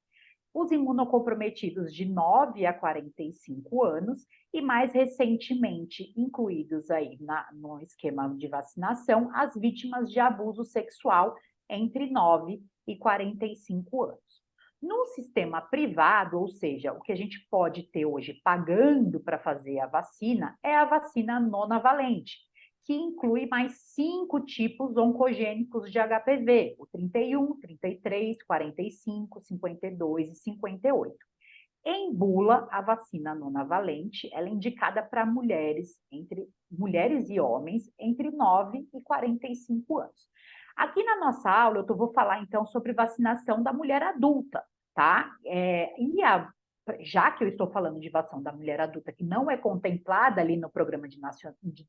os imunocomprometidos de 9 a 45 anos e, mais recentemente, incluídos aí no esquema de vacinação, as vítimas de abuso sexual entre 9 e 45 anos. No sistema privado, ou seja, o que a gente pode ter hoje pagando para fazer a vacina é a vacina nonavalente, que inclui mais 5 tipos oncogênicos de HPV, o 31, 33, 45, 52 e 58. Em bula, a vacina nonavalente ela é indicada para mulheres e homens entre 9 e 45 anos. Aqui na nossa aula, eu vou falar então sobre vacinação da mulher adulta, tá? Já que eu estou falando de vacinação da mulher adulta, que não é contemplada ali no Programa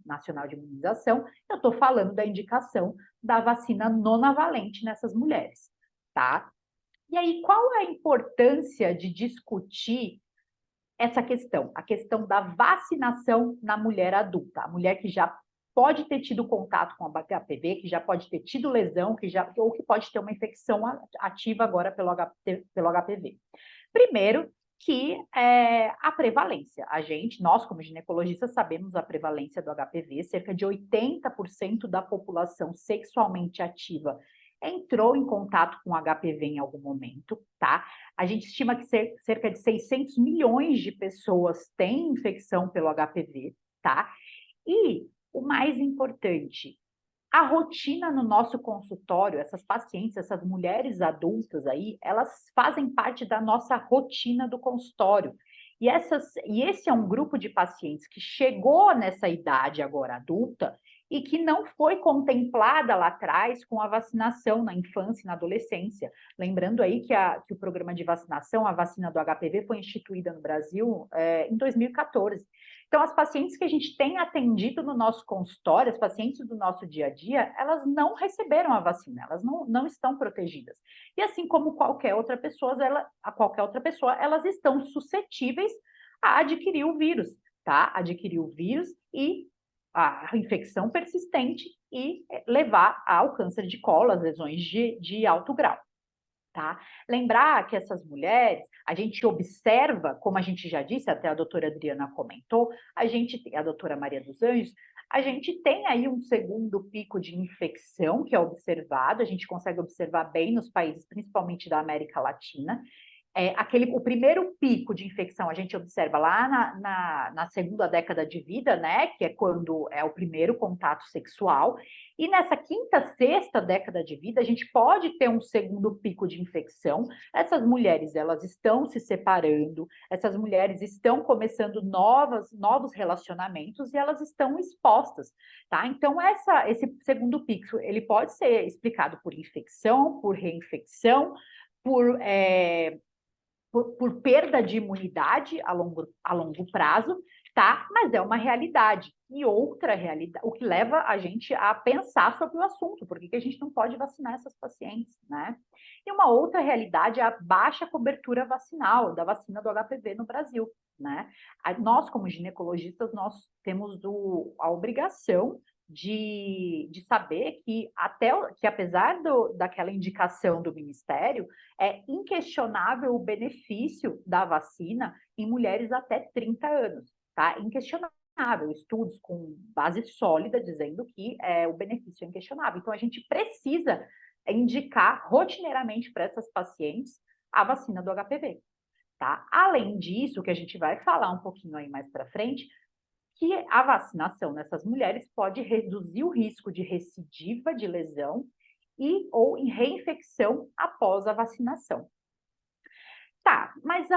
Nacional de Imunização, eu estou falando da indicação da vacina nonavalente nessas mulheres, tá? E aí, qual é a importância de discutir essa questão? A questão da vacinação na mulher adulta, a mulher que já pode ter tido contato com a HPV, que já pode ter tido lesão, ou que pode ter uma infecção ativa agora pelo HPV. Primeiro, que a prevalência. Nós como ginecologistas, sabemos a prevalência do HPV, cerca de 80% da população sexualmente ativa entrou em contato com HPV em algum momento, tá? A gente estima que cerca de 600 milhões de pessoas têm infecção pelo HPV, tá? E o mais importante, a rotina no nosso consultório, essas pacientes, essas mulheres adultas aí, elas fazem parte da nossa rotina do consultório. E esse é um grupo de pacientes que chegou nessa idade agora adulta e que não foi contemplada lá atrás com a vacinação na infância e na adolescência. Lembrando aí que o programa de vacinação, a vacina do HPV, foi instituída no Brasil em 2014. Então, as pacientes que a gente tem atendido no nosso consultório, as pacientes do nosso dia a dia, elas não receberam a vacina, elas não estão protegidas. E assim como qualquer outra pessoa, elas estão suscetíveis a adquirir o vírus, tá? Adquirir o vírus e a infecção persistente e levar ao câncer de colo, às lesões de alto grau. Tá? Lembrar que essas mulheres, a gente observa, como a gente já disse, até a doutora Adriana comentou, a doutora Maria dos Anjos, a gente tem aí um segundo pico de infecção que é observado, a gente consegue observar bem nos países, principalmente da América Latina. O primeiro pico de infecção a gente observa lá na segunda década de vida, né, que é quando é o primeiro contato sexual, e nessa quinta, sexta década de vida a gente pode ter um segundo pico de infecção. Essas mulheres, elas estão se separando, essas mulheres estão começando novos relacionamentos e elas estão expostas, tá? Então, esse segundo pico, ele pode ser explicado por infecção, por reinfecção, por perda de imunidade a longo prazo, tá? Mas é uma realidade. E outra realidade, o que leva a gente a pensar sobre o assunto, por que a gente não pode vacinar essas pacientes, né? E uma outra realidade é a baixa cobertura vacinal, da vacina do HPV no Brasil, né? Nós, como ginecologistas, nós temos a obrigação de saber que apesar daquela indicação do Ministério, é inquestionável o benefício da vacina em mulheres até 30 anos, tá? Inquestionável, estudos com base sólida dizendo que o benefício é inquestionável. Então, a gente precisa indicar rotineiramente para essas pacientes a vacina do HPV, tá? Além disso, que a gente vai falar um pouquinho aí mais para frente, que a vacinação nessas mulheres pode reduzir o risco de recidiva de lesão ou em reinfecção após a vacinação. Tá, mas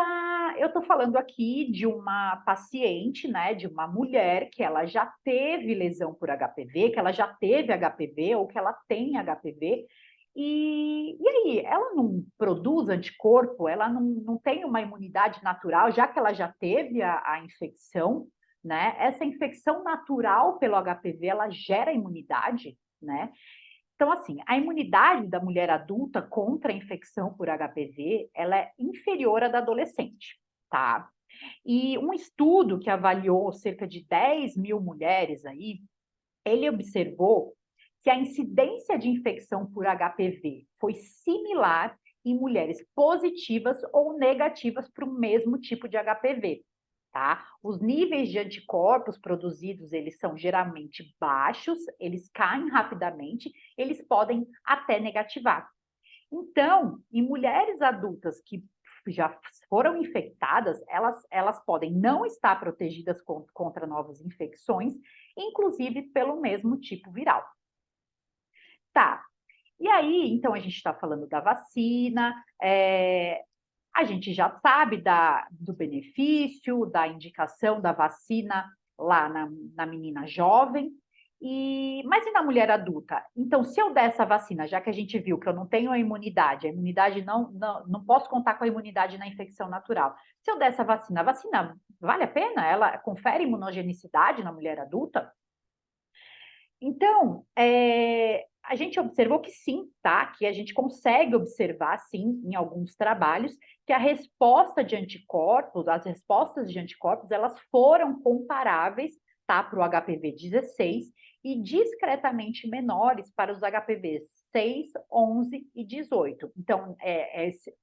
eu estou falando aqui de uma paciente, né, de uma mulher que ela já teve lesão por HPV, que ela já teve HPV ou que ela tem HPV, e aí, ela não produz anticorpo, ela não tem uma imunidade natural, já que ela já teve a infecção, né? Essa infecção natural pelo HPV, ela gera imunidade, né? Então, assim, a imunidade da mulher adulta contra a infecção por HPV, ela é inferior à da adolescente, tá? E um estudo que avaliou cerca de 10 mil mulheres aí, ele observou que a incidência de infecção por HPV foi similar em mulheres positivas ou negativas para o mesmo tipo de HPV. Tá? Os níveis de anticorpos produzidos, eles são geralmente baixos, eles caem rapidamente, eles podem até negativar. Então, em mulheres adultas que já foram infectadas, elas podem não estar protegidas contra novas infecções, inclusive pelo mesmo tipo viral. Tá, e aí, então, a gente está falando da vacina, a gente já sabe do benefício, da indicação da vacina lá na menina jovem, mas e na mulher adulta? Então, se eu der essa vacina, já que a gente viu que eu não tenho a imunidade não posso contar com a imunidade na infecção natural. Se eu der essa vacina, a vacina vale a pena? Ela confere imunogenicidade na mulher adulta? Então, a gente observou que sim, tá? Que a gente consegue observar, sim, em alguns trabalhos, que as respostas de anticorpos, elas foram comparáveis, tá? Para o HPV-16 e discretamente menores para os HPVs 6, 11 e 18. Então,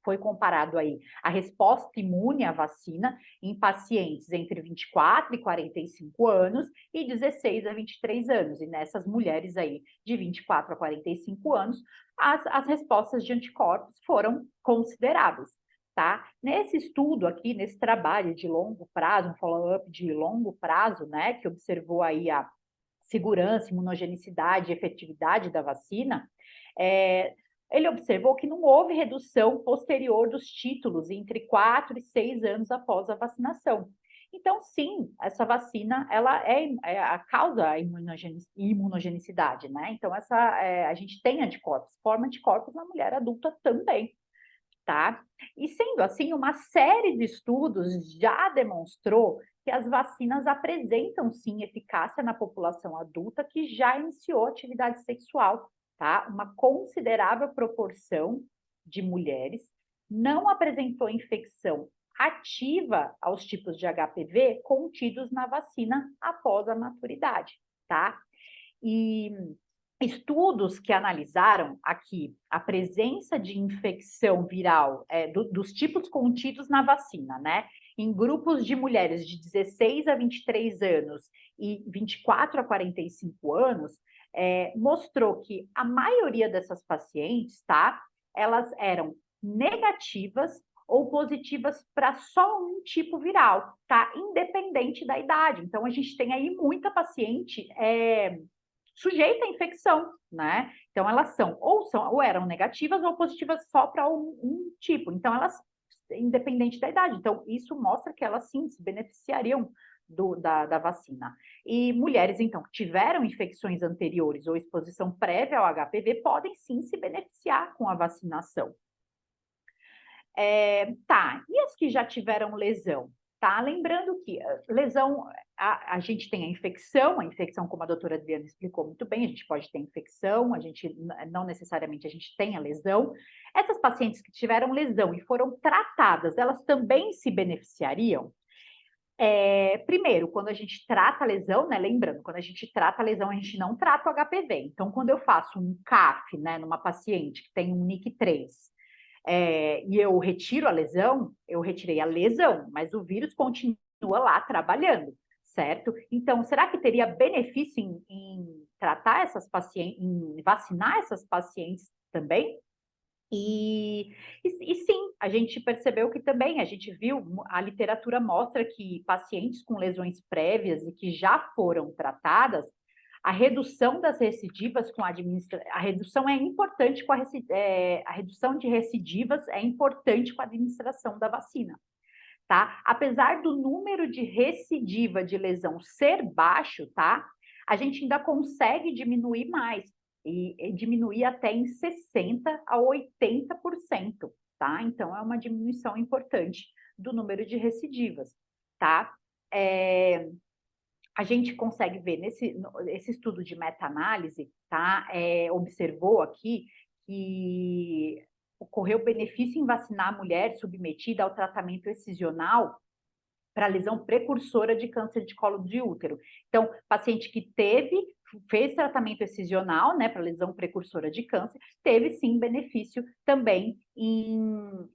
foi comparado aí a resposta imune à vacina em pacientes entre 24 e 45 anos e 16 a 23 anos. E nessas mulheres aí de 24 a 45 anos, as respostas de anticorpos foram consideráveis. Tá? Nesse estudo aqui, nesse trabalho de longo prazo, um follow-up de longo prazo, né, que observou aí a segurança, imunogenicidade e efetividade da vacina, ele observou que não houve redução posterior dos títulos entre 4 e 6 anos após a vacinação. Então, sim, essa vacina, ela causa a imunogenicidade, né? Então, a gente tem anticorpos, forma anticorpos na mulher adulta também, tá? E sendo assim, uma série de estudos já demonstrou que as vacinas apresentam, sim, eficácia na população adulta que já iniciou atividade sexual, tá? Uma considerável proporção de mulheres não apresentou infecção ativa aos tipos de HPV contidos na vacina após a maturidade, tá? E estudos que analisaram aqui a presença de infecção viral dos tipos contidos na vacina, né? Em grupos de mulheres de 16 a 23 anos e 24 a 45 anos, mostrou que a maioria dessas pacientes, tá? Elas eram negativas ou positivas para só um tipo viral, tá? Independente da idade. Então, a gente tem aí muita paciente sujeita à infecção, né? Então, elas ou eram negativas ou positivas só para um tipo. Então, elas, independente da idade. Então, isso mostra que elas, sim, se beneficiariam da vacina. E mulheres, então, que tiveram infecções anteriores ou exposição prévia ao HPV podem, sim, se beneficiar com a vacinação. Tá, e as que já tiveram lesão? Tá? Lembrando que lesão, a gente tem a infecção, como a doutora Adriana explicou muito bem, a gente pode ter infecção, a gente não necessariamente a gente tem a lesão. Essas pacientes que tiveram lesão e foram tratadas, elas também se beneficiariam? Primeiro, quando a gente trata a lesão, né? Lembrando, quando a gente trata a lesão, a gente não trata o HPV. Então, quando eu faço um CAF, né, numa paciente que tem um NIC3, e eu retiro a lesão, eu retirei a lesão, mas o vírus continua lá trabalhando, certo? Então, será que teria benefício em tratar essas pacientes, em vacinar essas pacientes também? E sim, a gente percebeu que também, a gente viu, a literatura mostra que pacientes com lesões prévias e que já foram tratadas, a redução das recidivas com a redução é importante com a redução de recidivas é importante com a administração da vacina, tá? Apesar do número de recidiva de lesão ser baixo, tá? A gente ainda consegue diminuir mais e diminuir até em 60 a 80%, tá? Então é uma diminuição importante do número de recidivas, tá? A gente consegue ver esse estudo de meta-análise, tá? Observou aqui que ocorreu benefício em vacinar a mulher submetida ao tratamento excisional para lesão precursora de câncer de colo de útero. Então, paciente que fez tratamento excisional, né, para lesão precursora de câncer, teve sim benefício também em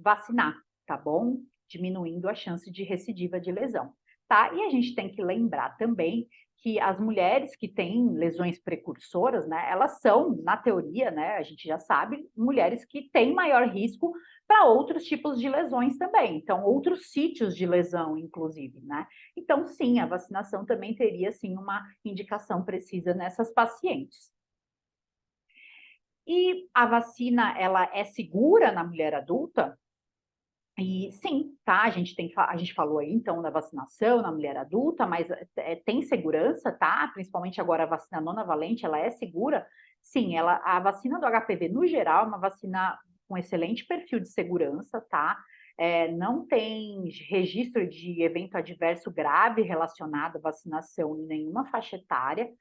vacinar, tá bom? Diminuindo a chance de recidiva de lesão, tá? E a gente tem que lembrar também que as mulheres que têm lesões precursoras, né, elas são, na teoria, né, a gente já sabe, mulheres que têm maior risco para outros tipos de lesões também, então outros sítios de lesão, inclusive, né? Então, sim, a vacinação também teria, sim, uma indicação precisa nessas pacientes. E a vacina, ela é segura na mulher adulta? E sim, tá? A gente falou aí, então, da vacinação na mulher adulta, mas tem segurança, tá? Principalmente agora a vacina nonavalente, ela é segura? Sim, a vacina do HPV, no geral, é uma vacina com excelente perfil de segurança, tá? Não tem registro de evento adverso grave relacionado à vacinação em nenhuma faixa etária.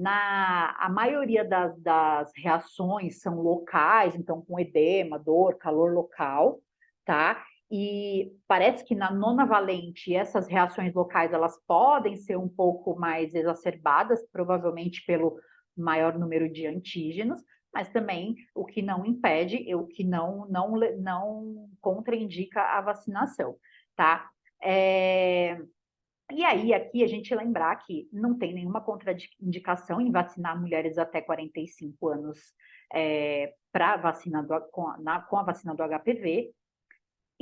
A maioria das reações são locais, então com edema, dor, calor local, tá? E parece que na nonavalente essas reações locais elas podem ser um pouco mais exacerbadas, provavelmente pelo maior número de antígenos, mas também o que não impede, o que não contraindica a vacinação, tá? E aí, aqui a gente lembrar que não tem nenhuma contraindicação em vacinar mulheres até 45 anos para vacina com a vacina do HPV.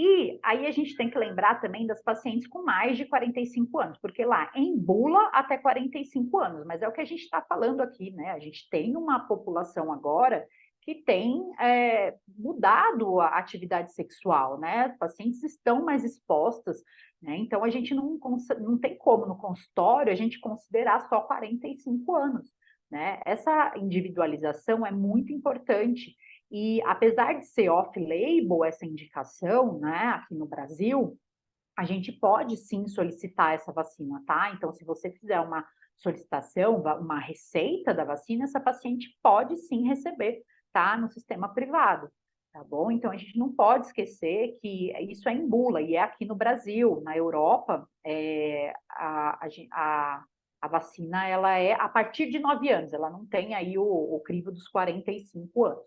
E aí a gente tem que lembrar também das pacientes com mais de 45 anos, porque lá em bula até 45 anos, mas é o que a gente está falando aqui, né? A gente tem uma população agora que tem mudado a atividade sexual, né? As pacientes estão mais expostas, né? Então a gente não tem como no consultório a gente considerar só 45 anos, né? Essa individualização é muito importante. E apesar de ser off-label essa indicação, né, aqui no Brasil, a gente pode sim solicitar essa vacina, tá? Então, se você fizer uma solicitação, uma receita da vacina, essa paciente pode sim receber, tá? No sistema privado, tá bom? Então, a gente não pode esquecer que isso é em bula, e é aqui no Brasil. Na Europa, A vacina, ela é a partir de 9 anos, ela não tem aí o crivo dos 45 anos,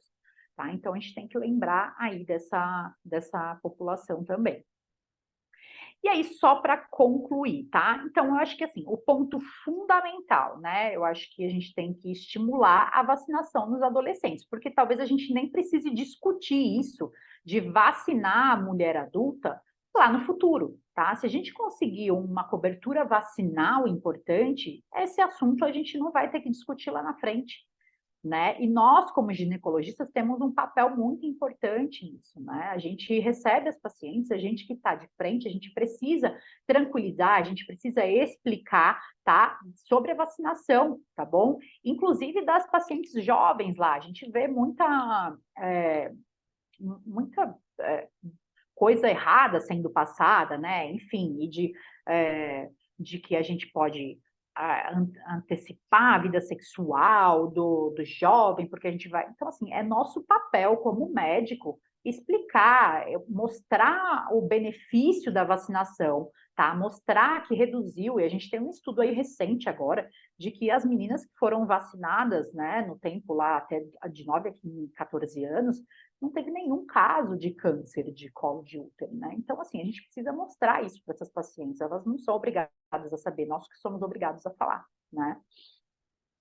tá? Então, a gente tem que lembrar aí dessa população também. E aí, só para concluir, tá? Então, eu acho que, assim, o ponto fundamental, né? Eu acho que a gente tem que estimular a vacinação nos adolescentes, porque talvez a gente nem precise discutir isso de vacinar a mulher adulta lá no futuro, tá? Se a gente conseguir uma cobertura vacinal importante, esse assunto a gente não vai ter que discutir lá na frente, né? E nós, como ginecologistas, temos um papel muito importante nisso, né? A gente recebe as pacientes, a gente que está de frente, a gente precisa tranquilizar, a gente precisa explicar, tá? Sobre a vacinação, tá bom? Inclusive das pacientes jovens lá, a gente vê muita coisa errada sendo passada, né? Enfim, de que a gente pode antecipar a vida sexual do jovem, porque a gente vai. Então, assim, é nosso papel como médico explicar, mostrar o benefício da vacinação, tá? Mostrar que reduziu, e a gente tem um estudo aí recente agora, de que as meninas que foram vacinadas, né, no tempo lá, até de 9 a 14 anos, não teve nenhum caso de câncer de colo de útero, né? Então, assim, a gente precisa mostrar isso para essas pacientes, elas não são obrigadas a saber, nós que somos obrigados a falar, né?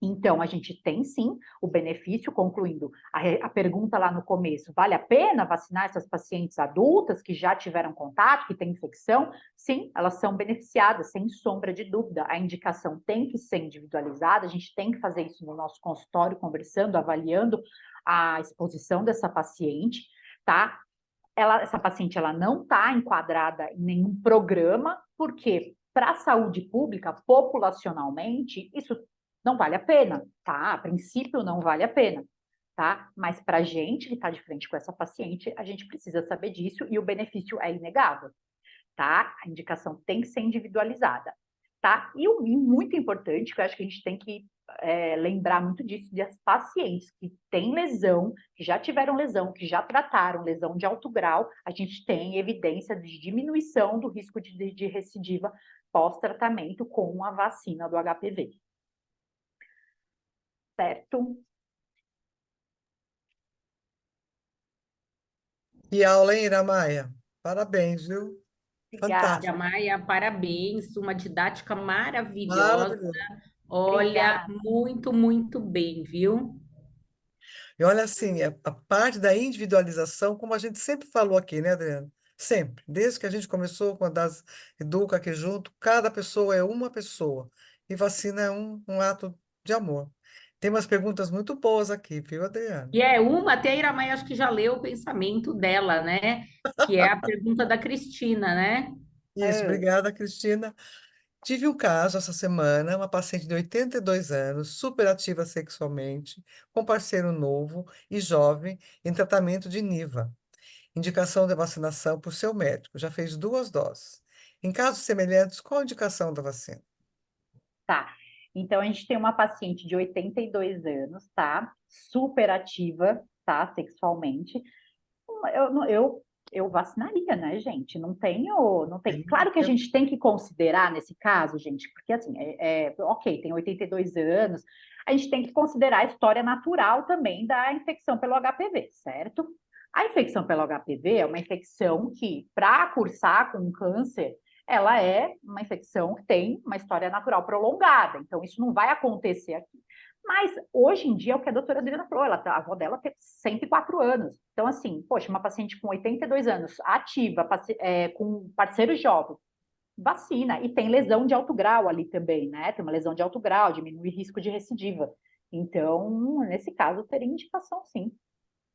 Então, a gente tem sim o benefício, concluindo a pergunta lá no começo, vale a pena vacinar essas pacientes adultas que já tiveram contato, que têm infecção? Sim, elas são beneficiadas, sem sombra de dúvida. A indicação tem que ser individualizada, a gente tem que fazer isso no nosso consultório, conversando, avaliando a exposição dessa paciente, tá? Essa paciente ela não está enquadrada em nenhum programa, porque para a saúde pública, populacionalmente, isso não vale a pena, tá? A princípio não vale a pena, tá? Mas para a gente que está de frente com essa paciente, a gente precisa saber disso e o benefício é inegável, tá? A indicação tem que ser individualizada, tá? E muito importante, que eu acho que a gente tem que lembrar muito disso, de as pacientes que têm lesão, que já tiveram lesão, que já trataram lesão de alto grau, a gente tem evidência de diminuição do risco de recidiva pós-tratamento com a vacina do HPV. Certo? E aula, hein, Iramaia? Parabéns, viu? Obrigada, Fantástico. Maia, parabéns, uma didática maravilhosa. Maravilhoso. Olha, obrigada. muito, muito bem, viu? E olha assim, a parte da individualização, como a gente sempre falou aqui, né, Adriana? Sempre. Desde que a gente começou com a das Educa aqui junto, cada pessoa é uma pessoa. E vacina é um ato de amor. Tem umas perguntas muito boas aqui, viu, Adriana? E é uma, até a Iramaia acho que já leu o pensamento dela, né? Que é a pergunta da Cristina, né? Isso, Ah, obrigada, Cristina. Tive um caso essa semana, uma paciente de 82 anos, super ativa sexualmente, com parceiro novo e jovem, em tratamento de NIVA. Indicação de vacinação por seu médico. Já fez 2 doses. Em casos semelhantes, qual a indicação da vacina? tá. Então, a gente tem uma paciente de 82 anos, tá? Super ativa, tá? Sexualmente. Eu vacinaria, né, gente? Não tem. Sim, Claro que a gente tem que considerar nesse caso, gente, porque assim, ok, tem 82 anos, a gente tem que considerar a história natural também da infecção pelo HPV, certo? A infecção pelo HPV é uma infecção que, para cursar com um câncer, ela é uma infecção que tem uma história natural prolongada, então isso não vai acontecer aqui. Mas hoje em dia é o que a doutora Adriana falou, a avó dela tem 104 anos. Então, assim, poxa, uma paciente com 82 anos, ativa, com parceiro jovem, vacina. E tem lesão de alto grau ali também, né? Tem uma lesão de alto grau, diminui risco de recidiva. Então, nesse caso, teria indicação, sim.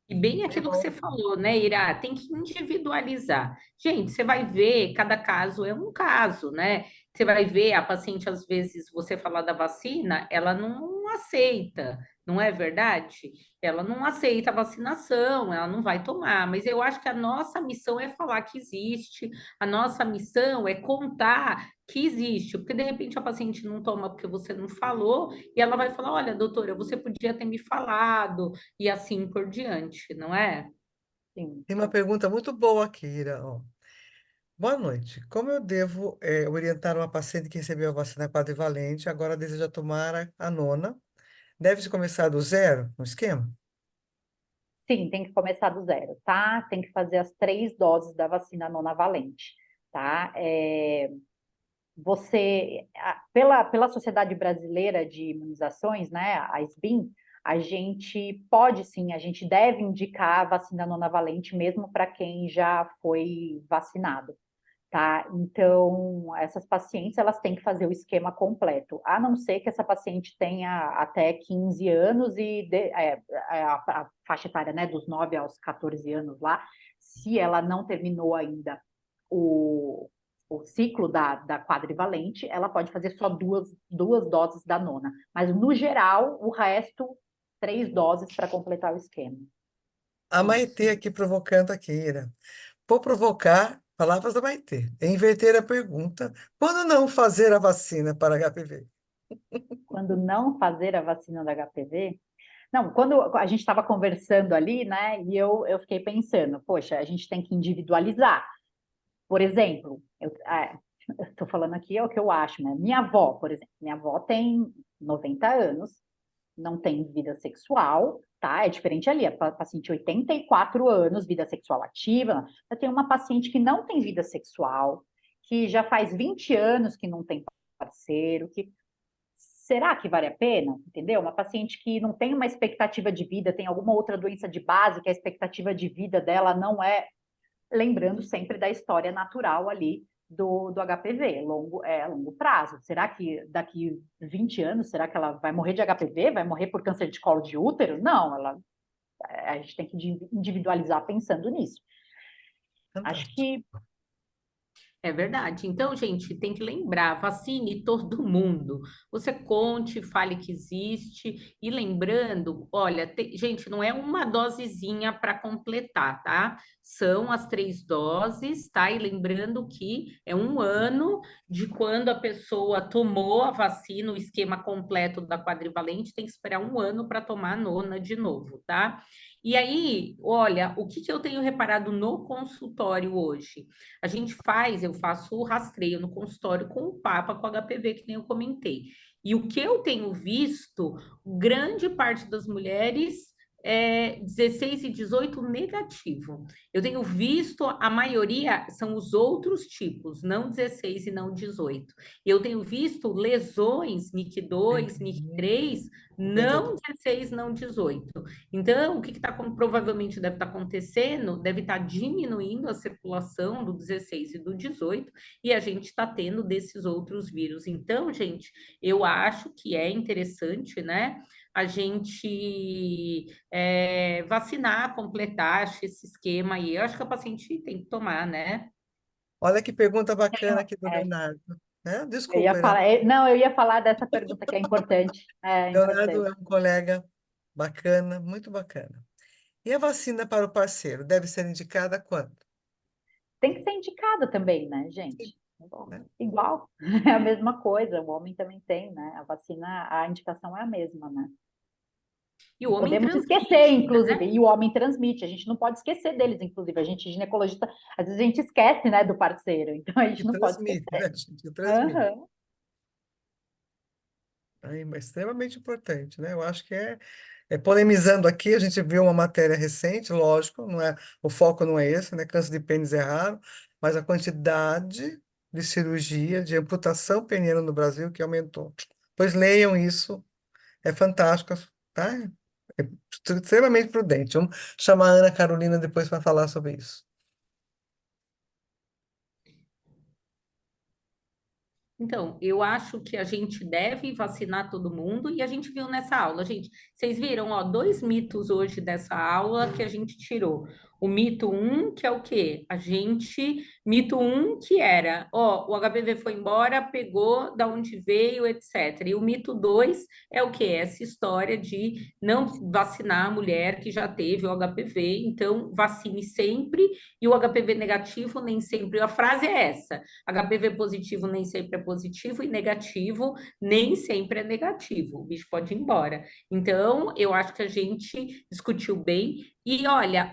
E bem aquilo que você falou, né, Ira? Tem que individualizar. Gente, você vai ver, cada caso é um caso, né? Você vai ver a paciente, às vezes, você falar da vacina, ela não aceita, não é verdade? Ela não aceita a vacinação, ela não vai tomar. Mas eu acho que a nossa missão é falar que existe, a nossa missão é contar que existe, porque de repente a paciente não toma porque você não falou, e ela vai falar: olha, doutora, você podia ter me falado e assim por diante, não é? Sim. Tem uma pergunta muito boa aqui, Ira. Ó. Boa noite. Como eu devo orientar uma paciente que recebeu a vacina quadrivalente, agora deseja tomar a nona? Deve-se começar do zero no esquema? Sim, tem que começar do zero, tá? Tem que fazer as 3 doses da vacina nonavalente, tá? Pela Sociedade Brasileira de Imunizações, né, a SBIM, a gente pode sim, a gente deve indicar a vacina nonavalente mesmo para quem já foi vacinado, tá? Então, essas pacientes, elas têm que fazer o esquema completo, a não ser que essa paciente tenha até 15 anos a faixa etária, né, dos 9 aos 14 anos lá, se ela não terminou ainda o, o ciclo da quadrivalente, ela pode fazer só duas doses da nona. Mas, no geral, o resto, 3 doses para completar o esquema. A Isso. Maitê aqui provocando a Keira. Vou provocar palavras da Maitê. É inverter a pergunta. Quando não fazer a vacina para HPV? Quando não fazer a vacina da HPV, não, quando a gente estava conversando ali, né, e eu fiquei pensando, poxa, a gente tem que individualizar. Por exemplo, eu estou falando aqui é o que eu acho, né? Minha avó, por exemplo, minha avó tem 90 anos, não tem vida sexual, tá? É diferente ali, a paciente 84 anos, vida sexual ativa. Eu tenho uma paciente que não tem vida sexual, que já faz 20 anos que não tem parceiro, que será que vale a pena? Entendeu? Uma paciente que não tem uma expectativa de vida, tem alguma outra doença de base, que a expectativa de vida dela não é, lembrando sempre da história natural ali do HPV, longo prazo. Será que daqui 20 anos, será que ela vai morrer de HPV? Vai morrer por câncer de colo de útero? Não, a gente tem que individualizar pensando nisso. Acho Fantástico. que É verdade. Então, gente, tem que lembrar, vacine todo mundo. Você conte, fale que existe. E lembrando, olha, gente, não é uma dosezinha para completar, tá? São as 3 doses, tá? E lembrando que é 1 ano de quando a pessoa tomou a vacina, o esquema completo da quadrivalente, tem que esperar 1 ano para tomar a nona de novo, tá? E aí, olha, o que eu tenho reparado no consultório hoje? Eu faço o rastreio no consultório com o Papa, com HPV, que nem eu comentei. E o que eu tenho visto, grande parte das mulheres 16 e 18 negativo. Eu tenho visto, a maioria são os outros tipos, não 16 e não 18. Eu tenho visto lesões NIC2, Entendi. NIC3, não Entendedor. 16, não 18. Então, o que provavelmente deve estar acontecendo? Deve estar diminuindo a circulação do 16 e do 18, e a gente está tendo desses outros vírus. Então, gente, eu acho que é interessante, né? A gente vacinar, completar esse esquema aí. Eu acho que a paciente tem que tomar, né? Olha que pergunta bacana tenho, aqui do Leonardo. Né? eu ia Desculpa, falar, Leonardo. não, eu ia falar dessa pergunta que é importante. É Leonardo é importante. um colega bacana, muito bacana. E a vacina para o parceiro deve ser indicada quando? Tem que ser indicada também, né, Sim, gente? Bom, né? igual, é a mesma coisa, o homem também tem, né? A vacina, a indicação é a mesma, né? E o Não homem podemos esquecer, transmite. inclusive, e o homem transmite, a gente não pode esquecer deles, inclusive, a gente ginecologista, às vezes a gente esquece, né, do parceiro, então a Que gente não pode transmite, esquecer. né, gente? Que transmite. Aham. Aí, mas extremamente importante, né? Eu acho que polemizando aqui, a gente viu uma matéria recente, lógico, não é, o foco não é esse, né? Câncer de pênis é raro, mas a quantidade de cirurgia, de amputação peniana no Brasil que aumentou. Pois leiam isso, é fantástico, tá? É extremamente prudente. Vamos chamar a Ana Carolina depois para falar sobre isso. Então, eu acho que a gente deve vacinar todo mundo e a gente viu nessa aula, gente. Vocês viram, ó, 2 mitos hoje dessa aula que a gente tirou. O mito um, que é o quê? Mito um, que era, ó, o HPV foi embora, pegou da onde veio, etc. E o mito 2 é o quê? Essa história de não vacinar a mulher que já teve o HPV, então vacine sempre, e o HPV negativo nem sempre. A frase é essa. HPV positivo nem sempre é positivo e negativo nem sempre é negativo. O bicho pode ir embora. Então, eu acho que a gente discutiu bem. E olha,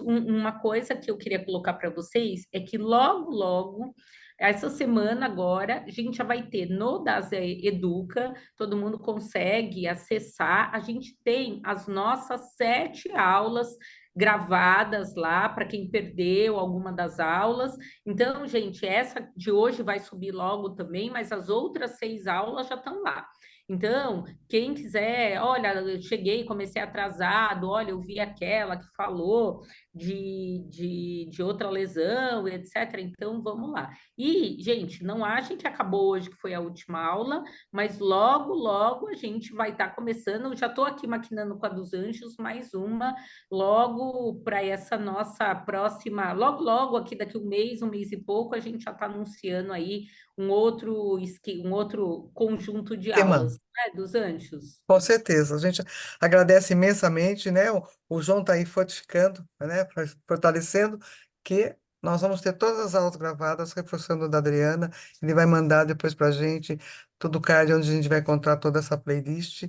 uma coisa que eu queria colocar para vocês é que logo, logo, essa semana agora, a gente já vai ter no DASE Educa, todo mundo consegue acessar. A gente tem as nossas 7 aulas gravadas lá para quem perdeu alguma das aulas. Então, gente, essa de hoje vai subir logo também, mas as outras 6 aulas já estão lá. Então, quem quiser, olha, eu cheguei, comecei atrasado, olha, eu vi aquela que falou de outra lesão, etc. Então, vamos lá. E, gente, não achem que acabou hoje, que foi a última aula, mas logo, logo a gente vai estar começando. Eu já estou aqui maquinando com a dos anjos, mais uma, logo para essa nossa próxima, logo, logo, aqui daqui um mês e pouco, a gente já está anunciando aí um outro conjunto de Tema. aulas, né, dos anjos. Com certeza, a gente agradece imensamente, né? O João está aí fortificando, né? Fortalecendo que nós vamos ter todas as aulas gravadas, reforçando o da Adriana. Ele vai mandar depois para a gente todo o card onde a gente vai encontrar toda essa playlist.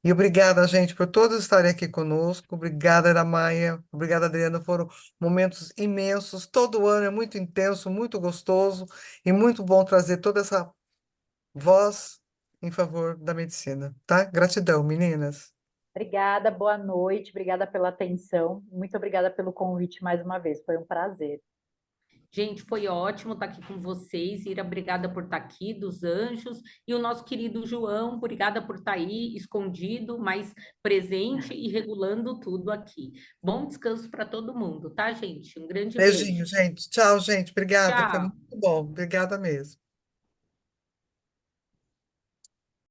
E obrigada, gente, por todos estarem aqui conosco. Obrigada, Ana Maia. Obrigada, Adriana. Foram momentos imensos. Todo ano é muito intenso, muito gostoso e muito bom trazer toda essa voz em favor da medicina, tá? Gratidão, meninas. Obrigada, boa noite, obrigada pela atenção, muito obrigada pelo convite mais uma vez, foi um prazer. Gente, foi ótimo estar aqui com vocês. Ira, obrigada por estar aqui, dos anjos. E o nosso querido João, obrigada por estar aí, escondido, mas presente e regulando tudo aqui. Bom descanso para todo mundo, tá, gente? Um grande Beijinho, beijo. gente. Tchau, gente. Obrigada. Foi Tchau. muito bom. Obrigada mesmo.